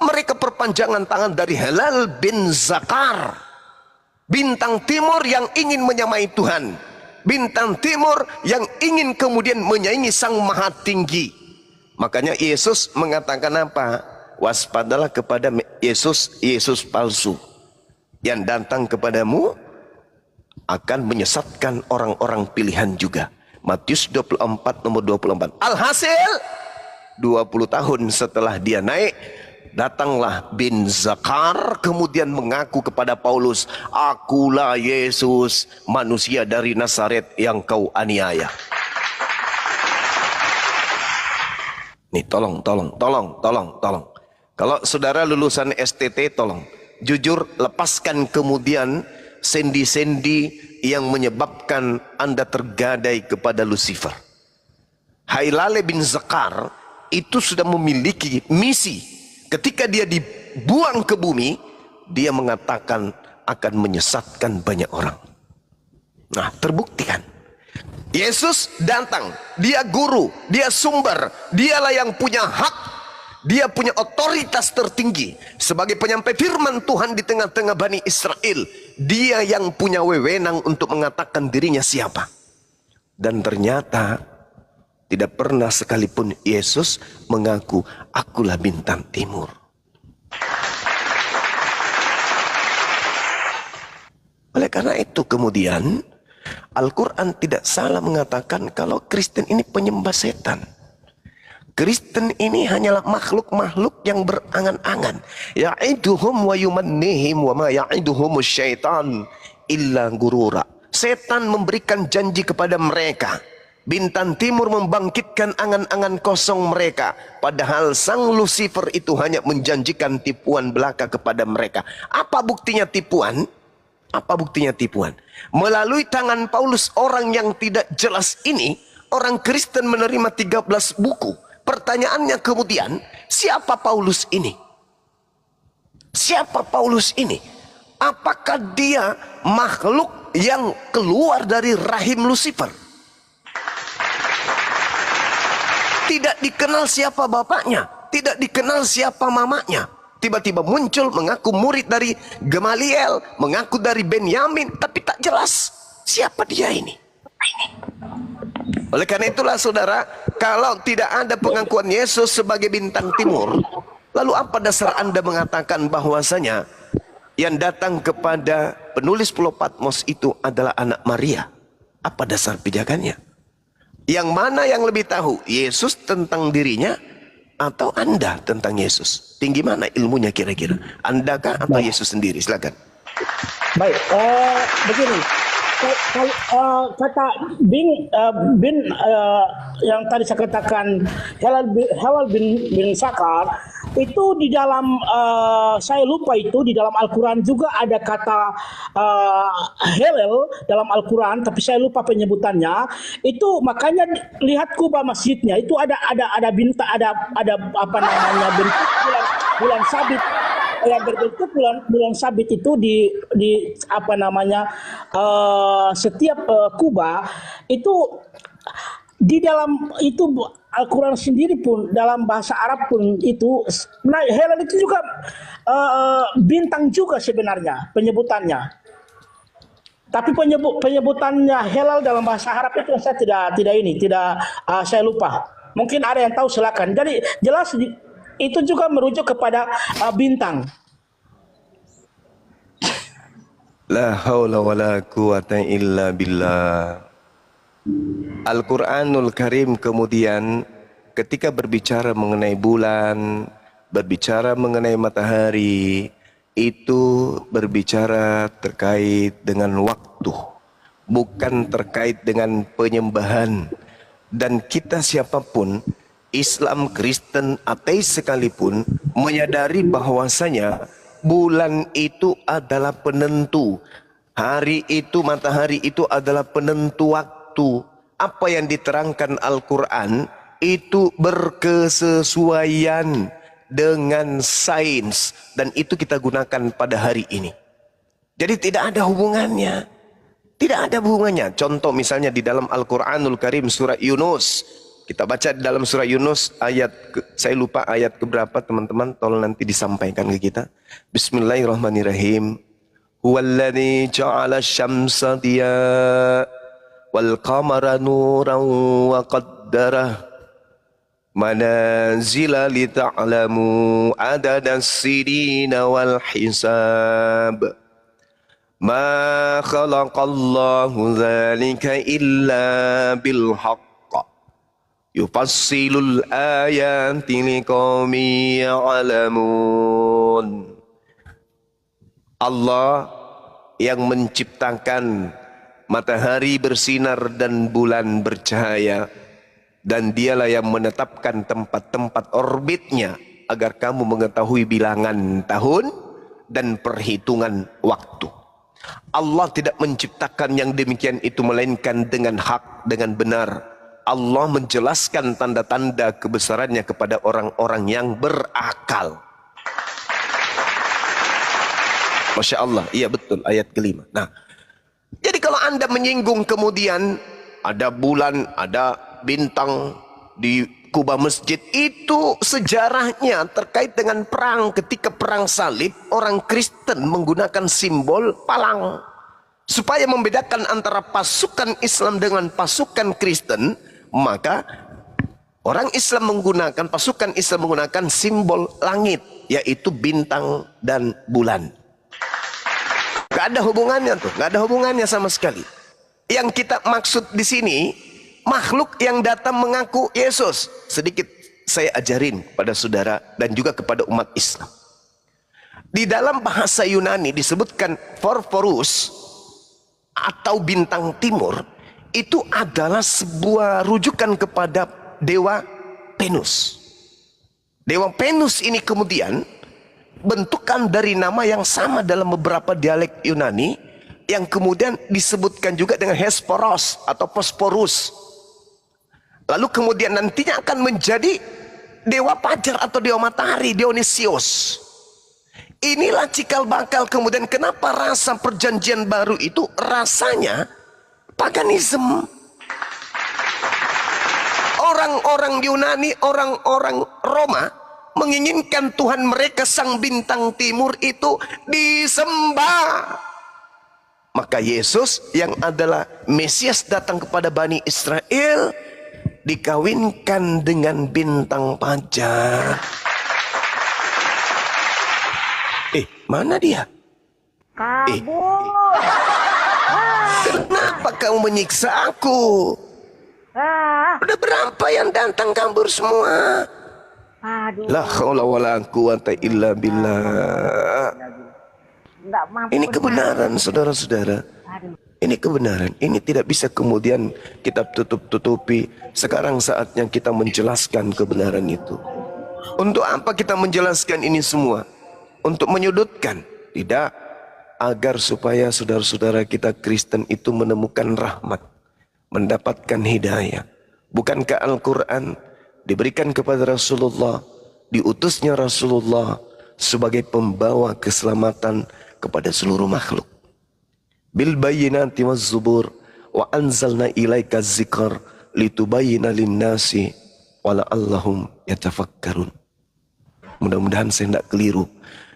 Mereka perpanjangan tangan dari Hilal bin Sakar, bintang timur yang ingin menyamai Tuhan, bintang timur yang ingin kemudian menyaingi Sang Maha Tinggi. Makanya Yesus mengatakan apa? Waspadalah kepada Yesus palsu yang datang kepadamu akan menyesatkan orang-orang pilihan juga. Matius 24 nomor 24. Alhasil 20 tahun setelah dia naik, Datanglah bin Zakar kemudian mengaku kepada Paulus, akulah Yesus, manusia dari Nazaret yang kau aniaya. Nih tolong. Kalau saudara lulusan STT, tolong jujur lepaskan kemudian sendi-sendi yang menyebabkan Anda tergadai kepada Lucifer. Hailale bin Zakar itu sudah memiliki misi. Ketika dia dibuang ke bumi, dia mengatakan akan menyesatkan banyak orang. Nah, terbuktikan. Yesus datang, dia guru, dia sumber, dialah yang punya hak. Dia punya otoritas tertinggi sebagai penyampai firman Tuhan di tengah-tengah Bani Israel. Dia yang punya wewenang untuk mengatakan dirinya siapa. Dan ternyata tidak pernah sekalipun Yesus mengaku, akulah bintang timur. Oleh karena itu kemudian Al-Quran tidak salah mengatakan kalau Kristen ini penyembah setan. Kristen ini hanyalah makhluk-makhluk yang berangan-angan. Ya'iduhum wa yumannihim wa ma ya'iduhumus syaitan illa gurura. Setan memberikan janji kepada mereka. Bintang timur membangkitkan angan-angan kosong mereka. Padahal sang Lucifer itu hanya menjanjikan tipuan belaka kepada mereka. Apa buktinya tipuan? Apa buktinya tipuan? Melalui tangan Paulus, orang yang tidak jelas ini, orang Kristen menerima 13 buku. Pertanyaannya kemudian, siapa Paulus ini? Siapa Paulus ini? Apakah dia makhluk yang keluar dari rahim Lucifer? Tidak dikenal siapa bapaknya, tidak dikenal siapa mamanya. Tiba-tiba muncul mengaku murid dari Gamaliel, mengaku dari Benyamin, tapi tak jelas siapa dia ini. Oleh karena itulah saudara, kalau tidak ada pengakuan Yesus sebagai bintang timur, lalu apa dasar Anda mengatakan bahwasanya yang datang kepada penulis Pulau Patmos itu adalah anak Maria? Apa dasar pijakannya? Yang mana yang lebih tahu, Yesus tentang dirinya atau Anda tentang Yesus? Tinggi mana ilmunya kira-kira? Anda kah atau Yesus sendiri? Silakan. Baik, begini. Kata bin yang tadi saya katakan Halal bin Zakar itu di dalam saya lupa itu di dalam Al-Quran juga ada kata Halal dalam Al-Quran, tapi saya lupa penyebutannya. Itu makanya lihat kubah masjidnya itu ada bintang, ada apa namanya bentuk bulan sabit yang berbentuk bulan sabit itu di apa namanya setiap kubah itu di dalam itu Al-Quran sendiri pun dalam bahasa Arab pun itu Hilal itu juga bintang juga sebenarnya penyebutannya. Tapi penyebutannya Hilal dalam bahasa Arab itu saya tidak saya lupa. Mungkin ada yang tahu silakan. Jadi jelas itu juga merujuk kepada bintang. La haula wa la quwata illa billah. Al-Quranul Karim kemudian ketika berbicara mengenai bulan, berbicara mengenai matahari, itu berbicara terkait dengan waktu, bukan terkait dengan penyembahan. Dan kita siapapun, Islam, Kristen, ateis sekalipun, menyadari bahwasanya bulan itu adalah penentu. Hari itu, matahari itu adalah penentu waktu. Apa yang diterangkan Al-Quran itu berkesesuaian dengan sains. Dan itu kita gunakan pada hari ini. Jadi tidak ada hubungannya. Tidak ada hubungannya. Contoh misalnya di dalam Al-Quranul Karim surah Yunus. Kita baca di dalam surah Yunus ayat, saya lupa ayat keberapa teman-teman, tolong nanti disampaikan ke kita. Bismillahirrahmanirrahim. Huwallazi ja'ala syamsa diya wal qamara nuran wa qaddarah manazila lita'lamu adadas sinina wal hisab. Ma khalaqallahu dzalika illa bil haqq. Yufassilul ayati liqaumin ya'lamun. Allah yang menciptakan matahari bersinar dan bulan bercahaya, dan dialah yang menetapkan tempat-tempat orbitnya agar kamu mengetahui bilangan tahun dan perhitungan waktu. Allah tidak menciptakan yang demikian itu melainkan dengan hak, dengan benar. Allah menjelaskan tanda-tanda kebesarannya kepada orang-orang yang berakal. Masya Allah, iya betul, ayat kelima. Nah, jadi kalau Anda menyinggung kemudian ada bulan, ada bintang di kubah masjid, itu sejarahnya terkait dengan perang. Ketika perang salib, orang Kristen menggunakan simbol palang supaya membedakan antara pasukan Islam dengan pasukan Kristen. Maka orang Islam menggunakan, pasukan Islam menggunakan simbol langit, yaitu bintang dan bulan. Gak ada hubungannya tuh, gak ada hubungannya sama sekali. Yang kita maksud di sini makhluk yang datang mengaku Yesus. Sedikit saya ajarin kepada saudara dan juga kepada umat Islam. Di dalam bahasa Yunani disebutkan Phosphorus atau bintang timur, itu adalah sebuah rujukan kepada dewa Venus. Dewa Venus ini kemudian bentukan dari nama yang sama dalam beberapa dialek Yunani, yang kemudian disebutkan juga dengan Hesperos atau Phosphorus. Lalu kemudian nantinya akan menjadi dewa fajar atau dewa matahari, Dionysius. Inilah cikal bakal kemudian kenapa rasa perjanjian baru itu rasanya paganisme. Orang-orang Yunani, orang-orang Roma menginginkan Tuhan mereka sang bintang timur itu disembah. Maka Yesus yang adalah Mesias datang kepada Bani Israel dikawinkan dengan bintang fajar. Mana dia? Kabur. Kenapa kamu menyiksa aku? Udah berapa yang datang kabur semua? Aduh. La haula wala quwata illa billah. Ini kebenaran, saudara-saudara. Ini kebenaran. Ini tidak bisa kemudian kita tutup-tutupi. Sekarang saatnya kita menjelaskan kebenaran itu. Untuk apa kita menjelaskan ini semua? Untuk menyudutkan? Tidak. Agar supaya saudara-saudara kita Kristen itu menemukan rahmat, mendapatkan hidayah. Bukankah Al-Quran diberikan kepada Rasulullah, diutusnya Rasulullah sebagai pembawa keselamatan kepada seluruh makhluk. Bil bayyinati waz zubur wa anzalna ilaika dzikr litubayyana lin-nasi wa la'allahum yatafakkarun. Mudah-mudahan saya tidak keliru.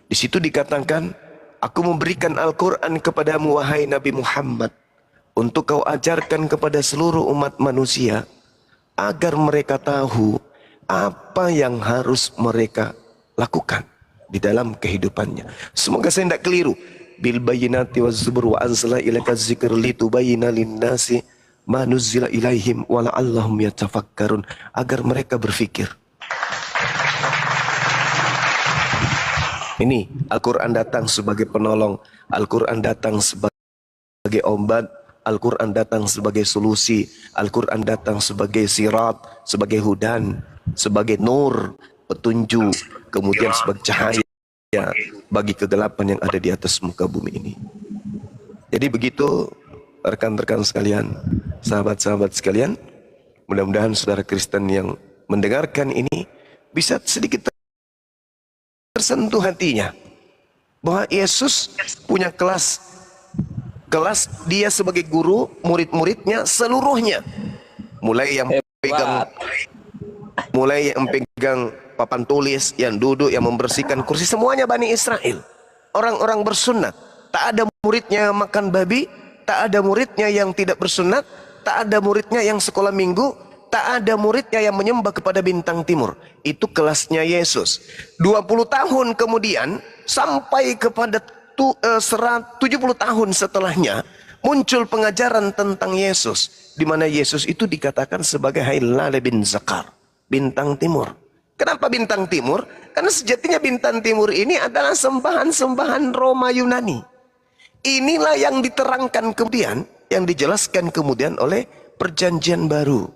Di situ dikatakan, aku memberikan Al-Quran kepadamu wahai Nabi Muhammad, untuk kau ajarkan kepada seluruh umat manusia, agar mereka tahu apa yang harus mereka lakukan di dalam kehidupannya. Semoga saya tidak keliru. Bil bayyinati waz zubur wa anzalna ilaika dzikr litubayyana lin-nasi ma nuzzila ilaihim wa la'allahum yatafakkarun, agar mereka berfikir. Ini Al-Quran datang sebagai penolong, Al-Quran datang sebagai obat, Al-Quran datang sebagai solusi, Al-Quran datang sebagai sirat, sebagai hudan, sebagai nur, petunjuk, kemudian sebagai cahaya bagi kegelapan yang ada di atas muka bumi ini. Jadi begitu rekan-rekan sekalian, sahabat-sahabat sekalian, mudah-mudahan saudara Kristen yang mendengarkan ini bisa sedikit tersentuh hatinya bahwa Yesus punya kelas dia sebagai guru, murid-muridnya seluruhnya, mulai yang pegang papan tulis, yang duduk, yang membersihkan kursi, semuanya Bani Israel, orang-orang bersunat. Tak ada muridnya yang makan babi, tak ada muridnya yang tidak bersunat, tak ada muridnya yang sekolah minggu, tak ada muridnya yang menyembah kepada bintang timur. Itu kelasnya Yesus. 20 tahun kemudian sampai kepada 70 tahun setelahnya, muncul pengajaran tentang Yesus, di mana Yesus itu dikatakan sebagai Hilal bin Zakar, bintang timur. Kenapa bintang timur? Karena sejatinya bintang timur ini adalah sembahan-sembahan Roma Yunani. Inilah yang diterangkan kemudian, yang dijelaskan kemudian oleh Perjanjian Baru,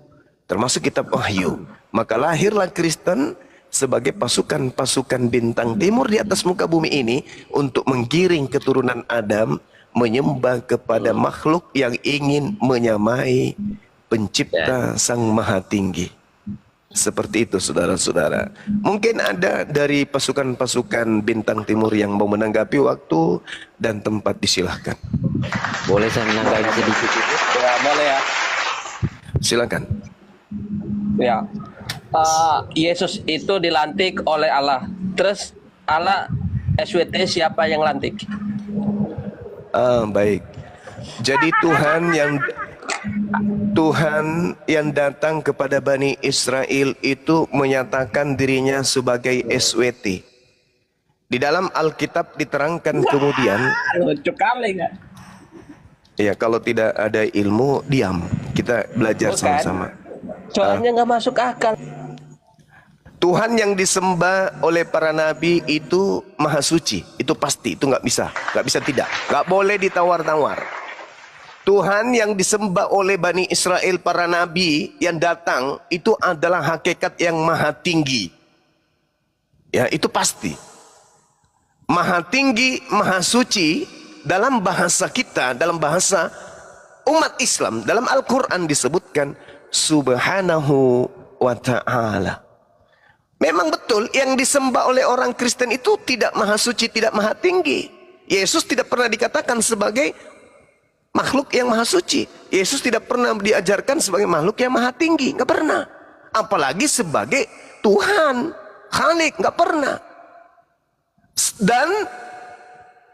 termasuk kitab Wahyu. Maka lahirlah Kristen sebagai pasukan-pasukan bintang timur di atas muka bumi ini untuk menggiring keturunan Adam menyembah kepada makhluk yang ingin menyamai pencipta Sang Maha Tinggi. Seperti itu saudara-saudara. Mungkin ada dari pasukan-pasukan bintang timur yang mau menanggapi, waktu dan tempat disilahkan. Boleh saya menanggapi sedikit? Ya, boleh ya. Silakan. Ya. Yesus itu dilantik oleh Allah. Terus Allah SWT siapa yang lantik? Baik. Jadi Tuhan yang datang kepada Bani Israel itu menyatakan dirinya sebagai SWT. Di dalam Alkitab diterangkan kemudian. Lucu kali nggak? Ya, kalau tidak ada ilmu, diam. Kita belajar sama-sama. Soalnya nggak masuk akal. Tuhan yang disembah oleh para nabi itu maha suci, itu pasti, itu nggak bisa tidak, nggak boleh ditawar-tawar. Tuhan yang disembah oleh Bani Israel, para nabi yang datang, itu adalah hakikat yang maha tinggi. Ya, itu pasti. Maha tinggi, maha suci, dalam bahasa kita, dalam bahasa umat Islam, dalam Al-Quran disebutkan Subhanahu wa ta'ala. Memang betul yang disembah oleh orang Kristen itu tidak maha suci, tidak maha tinggi. Yesus tidak pernah dikatakan sebagai makhluk yang maha suci. Yesus tidak pernah diajarkan sebagai makhluk yang maha tinggi, nggak pernah. Apalagi sebagai Tuhan, Khalik, nggak pernah. Dan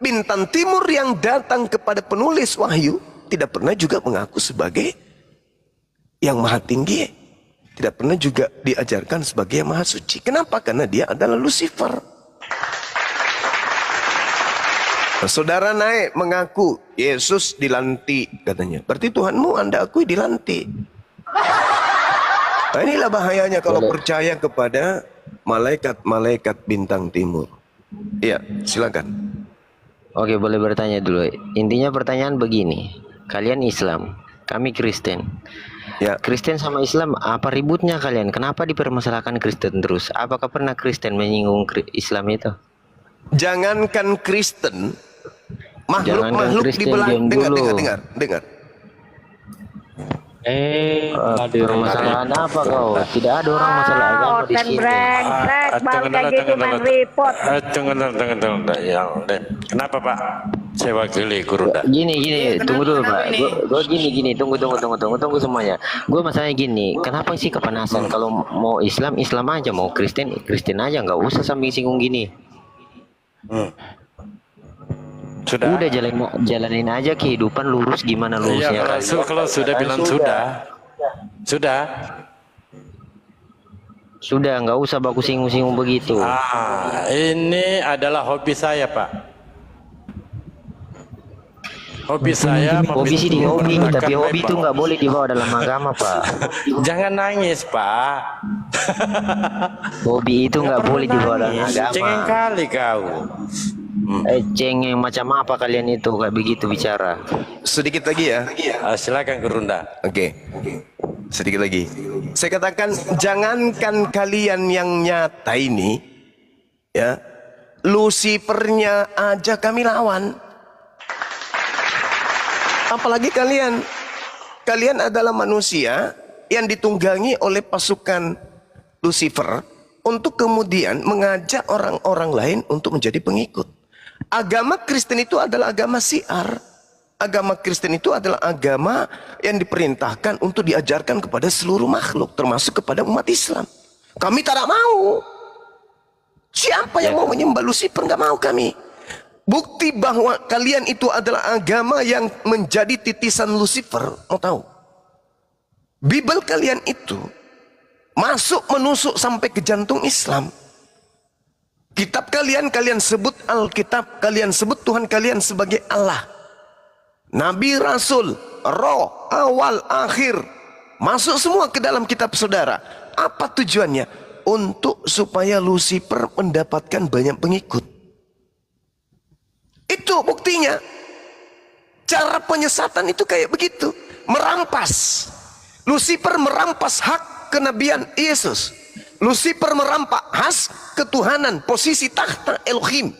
bintang timur yang datang kepada penulis Wahyu tidak pernah juga mengaku sebagai yang maha tinggi. Tidak pernah juga diajarkan sebagai yang maha suci. Kenapa? Karena dia adalah Lucifer. Nah, saudara naik mengaku Yesus dilantik katanya. Berarti Tuhanmu Anda akui dilantik. Nah, inilah bahayanya kalau percaya kepada malaikat-malaikat bintang timur. Iya, silakan. Oke, boleh bertanya dulu. Intinya pertanyaan begini. Kalian Islam, kami Kristen. Ya. Kristen sama Islam, apa ributnya kalian? Kenapa dipermasalahkan Kristen terus? Apakah pernah Kristen menyinggung Islam itu? Jangankan Kristen, makhluk-makhluk di belakang. Dengar. Permasalahan apa kau? Tidak ada orang masalah agama di sini. Tunggu. Kenapa Pak? Saya wakili guru. Gini, tunggu dulu Pak. Gue gini, tunggu semuanya. Gue masalahnya gini, kenapa sih kepanasan? Kalau mau Islam aja, mau Kristen aja, nggak usah sambil singgung gini. Sudah. Udah jalanin aja kehidupan lurus gimana lurusnya. Iya, kalau sudah bilang sudah, nggak usah baku singgung-singgung begitu. Ini adalah hobi saya Pak. Hobi saya hobi sih hobi, tapi hobi itu nggak boleh dibawa dalam agama Pak. Jangan nangis Pak. Hobi itu nggak boleh dibawa dalam agama. Cengeng kali kau. Cengeng macam apa kalian itu kayak begitu bicara? Sedikit lagi ya. Silakan Gerunda. Oke. Sedikit lagi. Saya katakan jangankan kalian yang nyata ini, ya, Lucifernya aja kami lawan. Apalagi kalian adalah manusia yang ditunggangi oleh pasukan Lucifer untuk kemudian mengajak orang-orang lain untuk menjadi pengikut. Agama Kristen itu adalah agama syiar. Agama Kristen itu adalah agama yang diperintahkan untuk diajarkan kepada seluruh makhluk, termasuk kepada umat Islam. Kami tidak mau. Siapa yang mau menyembah Lucifer? Nggak mau kami. Bukti bahwa kalian itu adalah agama yang menjadi titisan Lucifer. Mau tahu? Bible kalian itu masuk menusuk sampai ke jantung Islam. Kitab kalian sebut Alkitab, kalian sebut Tuhan kalian sebagai Allah. Nabi, Rasul, roh, awal, akhir, masuk semua ke dalam kitab saudara. Apa tujuannya? Untuk supaya Lucifer mendapatkan banyak pengikut. Itu buktinya. Cara penyesatan itu kayak begitu. Merampas. Lucifer merampas hak kenabian Yesus. Lucifer merampas hak ketuhanan, posisi tahta Elohim.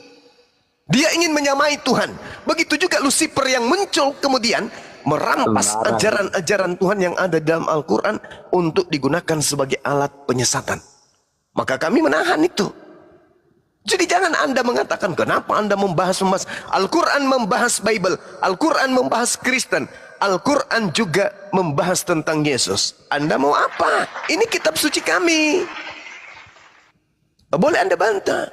Dia ingin menyamai Tuhan. Begitu juga Lucifer yang muncul kemudian merampas ajaran-ajaran Tuhan yang ada dalam Al-Quran untuk digunakan sebagai alat penyesatan. Maka kami menahan itu. Jadi jangan Anda mengatakan, kenapa Anda membahas Al-Quran membahas Bible, Al-Quran membahas Kristen, Al-Quran juga membahas tentang Yesus. Anda mau apa? Ini kitab suci kami. Boleh Anda bantah.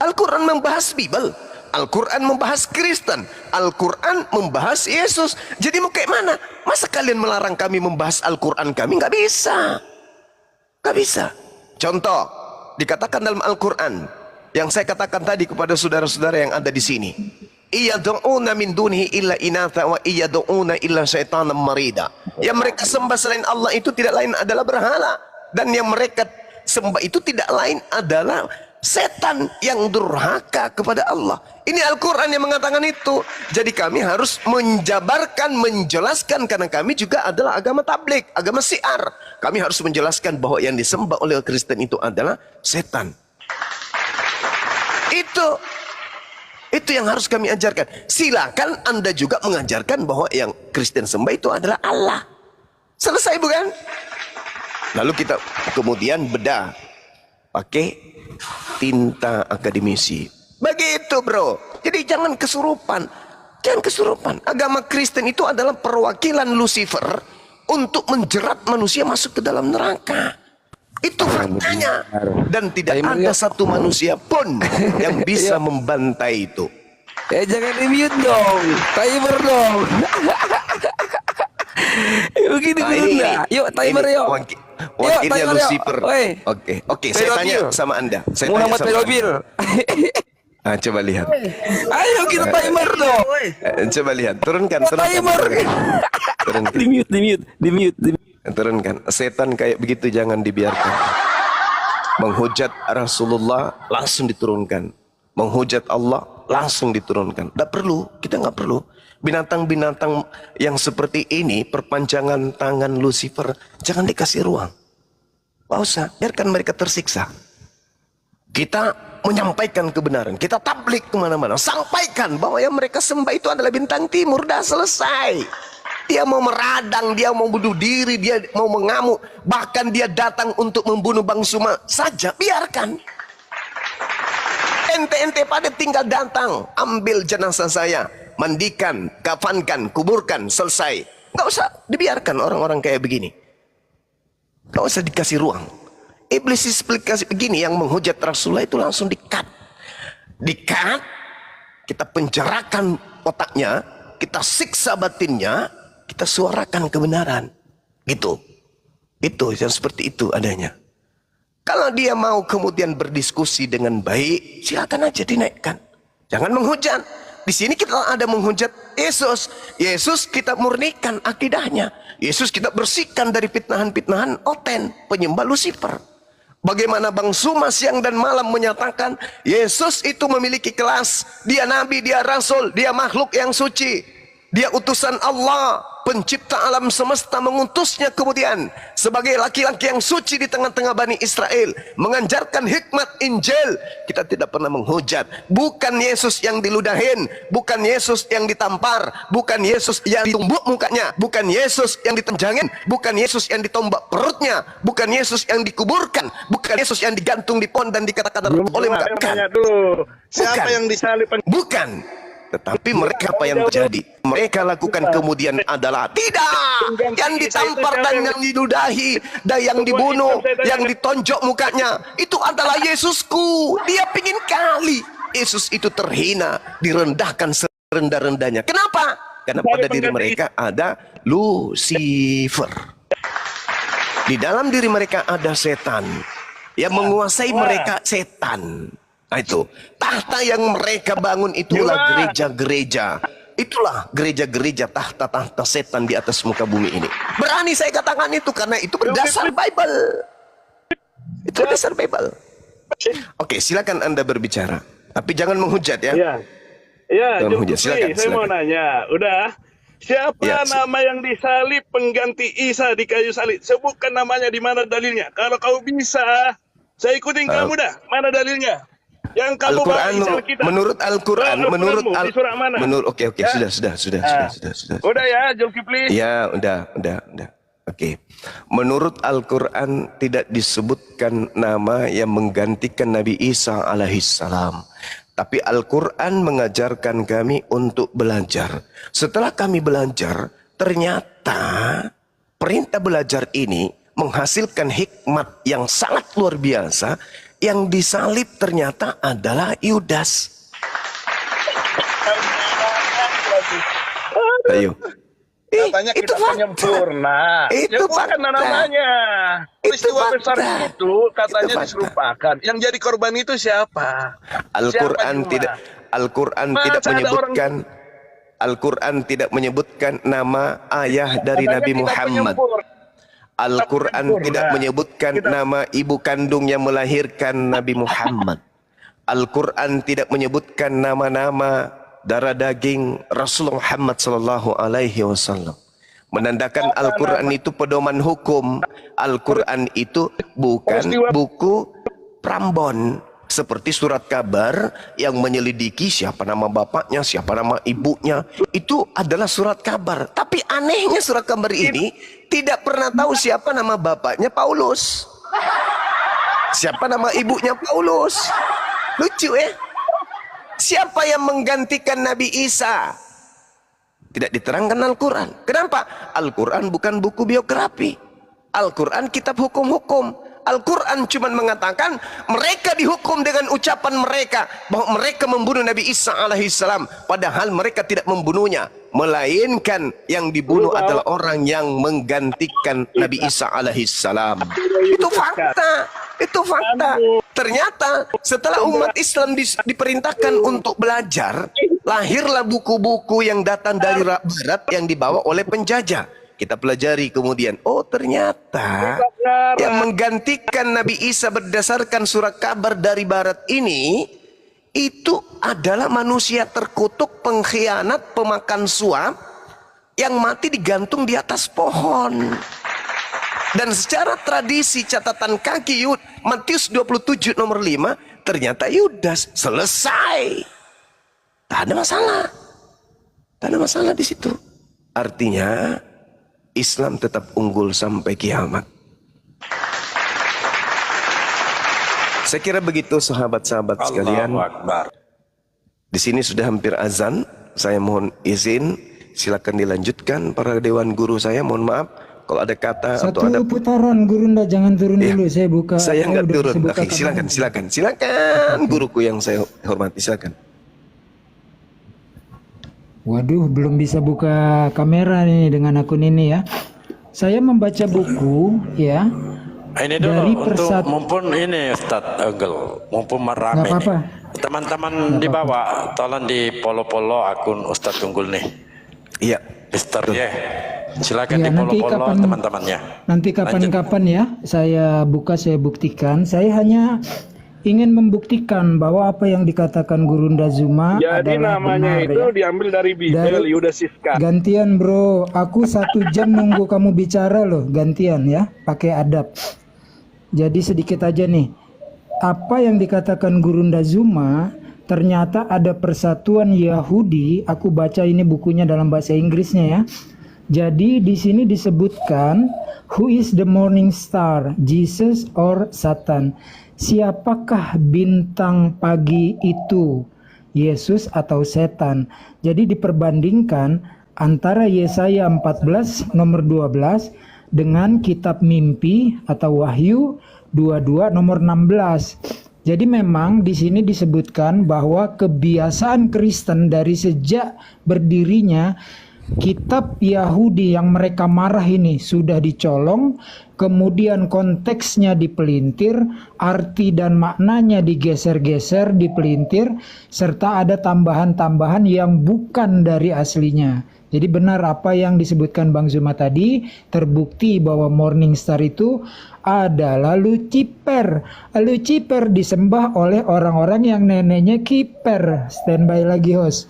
Al-Quran membahas Bible, Al-Quran membahas Kristen, Al-Quran membahas Yesus. Jadi mau kayak mana? Masa kalian melarang kami membahas Al-Quran kami? Nggak bisa. Nggak bisa. Contoh, dikatakan dalam Al-Quran yang saya katakan tadi kepada saudara-saudara yang ada di sini. Iyad'una min dunihi illa inatha wa iyad'una illa syaitanan marida. Yang mereka sembah selain Allah itu tidak lain adalah berhala, dan yang mereka sembah itu tidak lain adalah setan yang durhaka kepada Allah. Ini Al-Quran yang mengatakan itu. Jadi kami harus menjabarkan, menjelaskan, karena kami juga adalah agama tabligh, agama syiar. Kami harus menjelaskan bahwa yang disembah oleh Kristen itu adalah setan. Itu yang harus kami ajarkan. Silakan Anda juga mengajarkan bahwa yang Kristen sembah itu adalah Allah. Selesai bukan? Lalu kita kemudian bedah pakai tinta akademisi. Begitu bro. Jadi jangan kesurupan. Jangan kesurupan. Agama Kristen itu adalah perwakilan Lucifer untuk menjerat manusia masuk ke dalam neraka. Itu faktanya. Dan tidak ada satu manusia pun yang bisa membantai itu. Jangan di-mute dong. Timer dong. Begini dulu. Yuk timer yuk. Wakilnya Lucifer. Oke, saya tanya sama Anda. Muhammad Pedofil. Coba lihat. Ayo kita timer dong. Coba lihat. Turunkan. Timer. Turunkan. Di mute. Turunkan. Setan kayak begitu jangan dibiarkan. Menghujat Rasulullah langsung diturunkan. Menghujat Allah langsung diturunkan. Tidak perlu. Kita nggak perlu. Binatang-binatang yang seperti ini, perpanjangan tangan Lucifer, jangan dikasih ruang. Nggak usah, biarkan mereka tersiksa. Kita menyampaikan kebenaran, kita tabligh kemana-mana, sampaikan bahwa yang mereka sembah itu adalah bintang timur. Dah selesai. Dia mau meradang, dia mau bunuh diri, dia mau mengamuk, bahkan dia datang untuk membunuh Bang Suma saja, biarkan. Ente pada tinggal datang, ambil jenazah saya, mandikan, kafankan, kuburkan, selesai. Nggak usah dibiarkan orang-orang kayak begini. Nggak usah dikasih ruang. Iblis eksplikasi begini, yang menghujat Rasulullah itu langsung dikat. Dikat, kita penjarakan otaknya, kita siksa batinnya, kita suarakan kebenaran. Gitu. Itu yang seperti itu adanya. Kalau dia mau kemudian berdiskusi dengan baik, silakan aja dinaikkan. Jangan menghujat. Di sini kita ada menghujat Yesus. Yesus kita murnikan akidahnya. Yesus kita bersihkan dari fitnahan-fitnahan oten, penyembah Lucifer. Bagaimana Bang Suma siang dan malam menyatakan Yesus itu memiliki kelas. Dia nabi, dia rasul, dia makhluk yang suci. Dia utusan Allah, pencipta alam semesta, mengutusnya kemudian sebagai laki-laki yang suci di tengah-tengah Bani Israel, mengajarkan hikmat Injil. Kita tidak pernah menghujat. Bukan Yesus yang diludahin, bukan Yesus yang ditampar, bukan Yesus yang ditumbuk mukanya, bukan Yesus yang ditenjangin, bukan Yesus yang ditombak perutnya, bukan Yesus yang dikuburkan, bukan Yesus yang digantung di pohon dan dikata-kata oleh mereka. Siapa yang disalib? Bukan. Tetapi mereka apa yang terjadi? Mereka lakukan kemudian adalah tidak. Yang ditampar dan yang diludahi, dan yang dibunuh, yang ditonjok mukanya, itu adalah Yesusku. Dia pingin kali Yesus itu terhina, direndahkan serendah-rendahnya. Kenapa? Karena pada diri mereka ada Lucifer. Di dalam diri mereka ada setan. Yang menguasai mereka setan. Itu tahta yang mereka bangun itulah gereja-gereja. Itulah gereja-gereja tahta-tahta setan di atas muka bumi ini. Berani saya katakan itu karena itu berdasar Bible. Itu berdasar Bible. Oke, silakan Anda berbicara. Tapi jangan menghujat ya. Ya, Jangan menghujat. Zulkifli, saya mau nanya. Udah, siapa nama yang disalib pengganti Isa di kayu salib? Sebutkan namanya, di mana dalilnya? Kalau kau bisa, saya ikutin kamu dah. Mana dalilnya? Yang kamu bawa Isa kita. Menurut Al-Quran, oke, sudah. Udah ya, Zulkifli. Ya, udah. Oke. Menurut Al-Quran tidak disebutkan nama yang menggantikan Nabi Isa alaihissalam. Tapi Al-Quran mengajarkan kami untuk belajar. Setelah kami belajar, ternyata perintah belajar ini menghasilkan hikmat yang sangat luar biasa. Yang disalib ternyata adalah Yudas. Ayo. Katanya kita penyempurna. Itu bukan namanya. Peristiwa besar itu katanya diserupakan. Yang jadi korban itu siapa? Al-Quran tidak menyebutkan nama ayah dari Nabi Muhammad. Al-Quran tidak menyebutkan nama ibu kandung yang melahirkan Nabi Muhammad. Al-Quran tidak menyebutkan nama-nama darah daging Rasulullah Muhammad sallallahu alaihi wasallam. Menandakan Al-Quran itu pedoman hukum. Al-Quran itu bukan buku Prambon seperti surat kabar yang menyelidiki siapa nama bapaknya, siapa nama ibunya. Itu adalah surat kabar. Tapi anehnya surat kabar ini tidak pernah tahu siapa nama bapaknya Paulus, siapa nama ibunya Paulus. Lucu ya. Siapa yang menggantikan Nabi Isa? Tidak diterangkan Al-Quran. Kenapa? Al-Quran bukan buku biografi. Al-Quran kitab hukum-hukum. Al-Quran cuma mengatakan mereka dihukum dengan ucapan mereka bahwa mereka membunuh Nabi Isa alaihissalam, padahal mereka tidak membunuhnya, melainkan yang dibunuh adalah orang yang menggantikan Nabi Isa alaihissalam. Itu fakta. Itu fakta. Ternyata setelah umat Islam diperintahkan untuk belajar, lahirlah buku-buku yang datang dari barat yang dibawa oleh penjajah. Kita pelajari kemudian, oh ternyata yang menggantikan Nabi Isa berdasarkan surat kabar dari barat ini, itu adalah manusia terkutuk, pengkhianat, pemakan suap, yang mati digantung di atas pohon. Dan secara tradisi catatan kaki Matius 27 nomor 5, ternyata Yudas. Selesai. Tak ada masalah. Tak ada masalah di situ. Artinya Islam tetap unggul sampai kiamat. Saya kira begitu sahabat-sahabat sekalian. Di sini sudah hampir azan. Saya mohon izin, silakan dilanjutkan para dewan guru saya. Mohon maaf kalau ada kata atau ada putaran Gurunda, jangan turun dulu. Saya buka. Saya nggak turun. Oke, silakan guruku yang saya hormati, silakan. Waduh, belum bisa buka kamera nih dengan akun ini ya. Saya membaca buku ya. Ini dulu untuk mumpun ini Ustadz Anggel, mumpun merame. Teman-teman di bawah, tolong di polo-polo akun Ustadz Unggul nih. Iya. Mister ya. Silakan di polo-polo teman-temannya. Nanti kapan-kapan ya saya buka, saya buktikan. Saya hanya ingin membuktikan bahwa apa yang dikatakan Gurunda Zuma jadi adalah namanya benar, itu ya. diambil dari Bible, Yudas Iskar. Gantian bro, aku 1 jam nunggu kamu bicara loh, gantian ya, pakai adab. Jadi sedikit aja nih, apa yang dikatakan Gurunda Zuma, ternyata ada persatuan Yahudi. Aku baca ini bukunya dalam bahasa Inggrisnya ya. Jadi di sini disebutkan, who is the morning star, Jesus or Satan? Siapakah bintang pagi itu, Yesus atau setan? Jadi diperbandingkan antara Yesaya 14 nomor 12 dengan kitab mimpi atau Wahyu 22 nomor 16. Jadi memang di sini disebutkan bahwa kebiasaan Kristen dari sejak berdirinya kitab Yahudi yang mereka marah ini sudah dicolong, kemudian konteksnya dipelintir, arti dan maknanya digeser-geser, dipelintir, serta ada tambahan-tambahan yang bukan dari aslinya. Jadi benar apa yang disebutkan Bang Zuma tadi, terbukti bahwa Morning Star itu adalah Lucifer. Lucifer disembah oleh orang-orang yang neneknya kiper. Standby lagi host.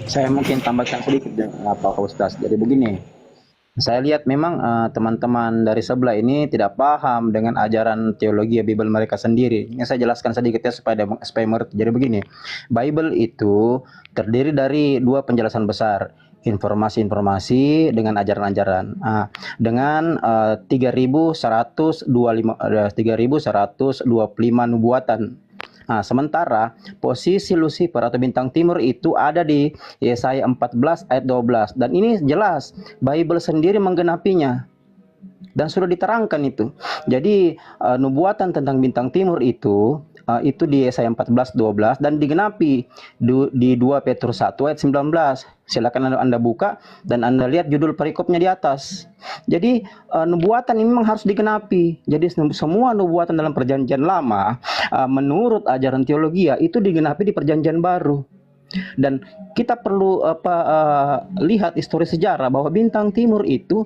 Saya mungkin tambahkan sedikit Pak Ustaz. Jadi begini, saya lihat memang teman-teman dari sebelah ini tidak paham dengan ajaran teologi Bible mereka sendiri. Ini saya jelaskan sedikit ya supaya mengerti. Jadi begini, Bible itu terdiri dari dua penjelasan besar, informasi-informasi dengan ajaran-ajaran. Dengan 3.125 nubuatan. Sementara posisi Lucifer atau bintang timur itu ada di Yesaya 14 ayat 12, dan ini jelas Bible sendiri menggenapinya dan sudah diterangkan itu. Jadi nubuatan tentang bintang timur itu di Yesaya 14:12 dan digenapi di 2 Petrus 1 ayat 19. Silakan Anda buka dan Anda lihat judul perikopnya di atas. Jadi nubuatan ini memang harus digenapi. Jadi semua nubuatan dalam perjanjian lama menurut ajaran teologi itu digenapi di perjanjian baru. Dan kita perlu lihat histori sejarah bahwa bintang timur itu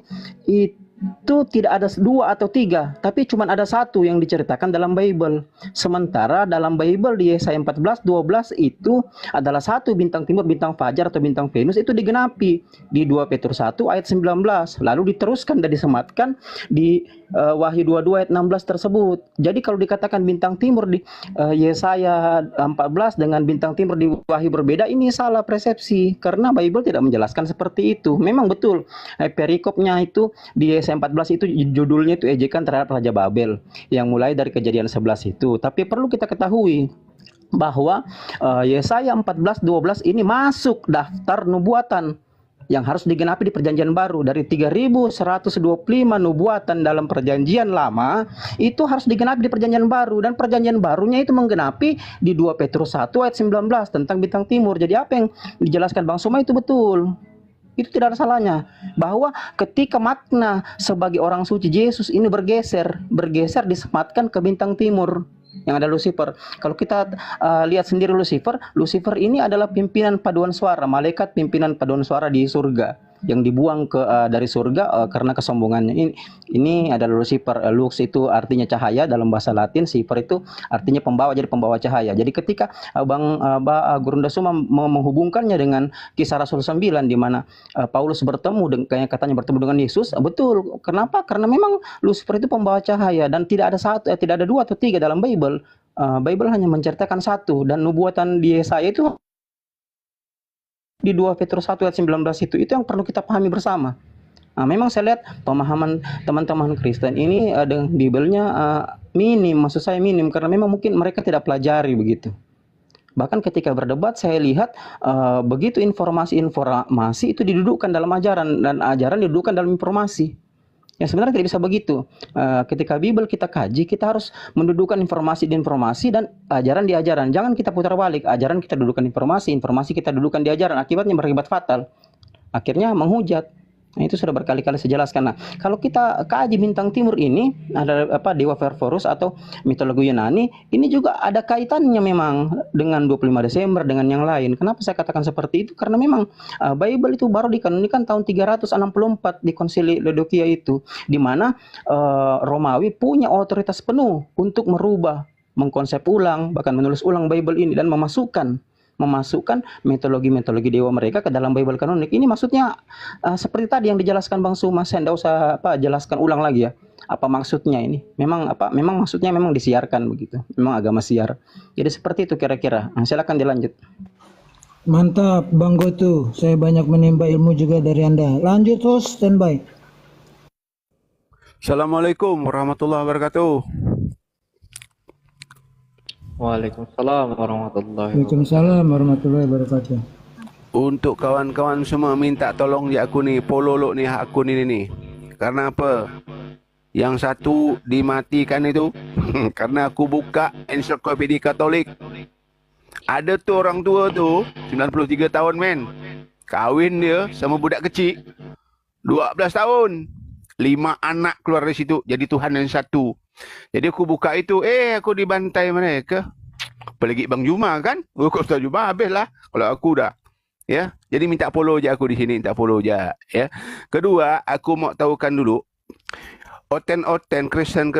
tidak ada 2 atau 3, tapi cuma ada 1 yang diceritakan dalam Bible. Sementara dalam Bible di Yesaya 14:12 itu adalah 1 bintang timur, bintang fajar atau bintang Venus itu digenapi di 2 Petrus 1 ayat 19. Lalu diteruskan dan disematkan di Wahyu 22 ayat 16 tersebut. Jadi kalau dikatakan bintang timur di Yesaya 14 dengan bintang timur di Wahyu berbeda, ini salah persepsi karena Bible tidak menjelaskan seperti itu. Memang betul perikopnya itu di Yesaya 14 itu judulnya itu ejekan terhadap Raja Babel yang mulai dari Kejadian 11 itu. Tapi perlu kita ketahui bahwa Yesaya 14:12 ini masuk daftar nubuatan yang harus digenapi di perjanjian baru. Dari 3.125 nubuatan dalam perjanjian lama itu harus digenapi di perjanjian baru, dan perjanjian barunya itu menggenapi di 2 Petrus 1 ayat 19 tentang bintang timur. Jadi apa yang dijelaskan Bang Suma itu betul. Itu tidak ada salahnya, bahwa ketika makna sebagai orang suci Yesus ini bergeser disematkan ke bintang timur yang ada Lucifer. Kalau kita lihat sendiri Lucifer ini adalah pimpinan paduan suara, malaikat pimpinan paduan suara di surga yang dibuang dari surga karena kesombongannya. Ini adalah Lucifer. Lux itu artinya cahaya dalam bahasa Latin, Cifer itu artinya pembawa, jadi pembawa cahaya. Jadi ketika Guru Ndasuma menghubungkannya dengan Kisah Rasul 9 di mana Paulus bertemu katanya bertemu dengan Yesus, betul. Kenapa? Karena memang Lucifer itu pembawa cahaya dan tidak ada 2 atau 3 dalam Bible. Bible hanya menceritakan 1, dan nubuatan di Yesaya itu di 2 Petrus 1 ayat 19 itu yang perlu kita pahami bersama. Memang saya lihat pemahaman teman-teman Kristen ini dengan Bible-nya minim, maksud saya minim, karena memang mungkin mereka tidak pelajari begitu. Bahkan ketika berdebat saya lihat begitu informasi itu didudukkan dalam ajaran, dan ajaran didudukkan dalam informasi. Ya sebenarnya tidak bisa begitu. Ketika Bible kita kaji, kita harus mendudukkan informasi di informasi dan ajaran di ajaran. Jangan kita putar balik. Ajaran kita dudukkan informasi kita dudukkan di ajaran. Akibatnya berakibat fatal. Akhirnya menghujat. Nah, itu sudah berkali-kali saya jelaskan. Nah, kalau kita kaji bintang timur ini, ada Dewa Perforus atau mitologi Yunani, ini juga ada kaitannya memang dengan 25 Desember dengan yang lain. Kenapa saya katakan seperti itu? Karena memang Bible itu baru dikanonikan tahun 364 di Konsili Laodikia itu, di mana Romawi punya otoritas penuh untuk merubah, mengkonsep ulang, bahkan menulis ulang Bible ini dan memasukkan mitologi dewa mereka ke dalam Bible kanonik. Ini maksudnya seperti tadi yang dijelaskan Bang Suma, saya tidak usah jelaskan ulang lagi ya. Apa maksudnya ini? Memang maksudnya memang disiarkan begitu. Memang agama siar. Jadi seperti itu kira-kira. Silakan dilanjut. Mantap Bang Gotu. Saya banyak menimba ilmu juga dari Anda. Lanjut host, standby. Assalamualaikum warahmatullahi wabarakatuh. Waalaikumsalam warahmatullahi wabarakatuh. Waalaikumsalam warahmatullahi wabarakatuh. Untuk kawan-kawan semua minta tolong di aku nih, pololok nih akun ini nih. Karena apa? Yang satu dimatikan itu karena aku buka ensiklopedia Katolik. Ada tuh orang tua tuh 93 tahun men. Kahwin dia sama budak kecil. 12 tahun. 5 anak keluar dari situ. Jadi Tuhan yang satu. Jadi aku buka itu. Aku dibantai mereka. Apalagi Bang Juma kan. Kalau Ustaz Juma habislah. Kalau aku dah. Ya. Jadi minta follow je aku di sini. Minta follow je. Ya. Kedua, aku mau tahukan dulu. Oten-oten Kristen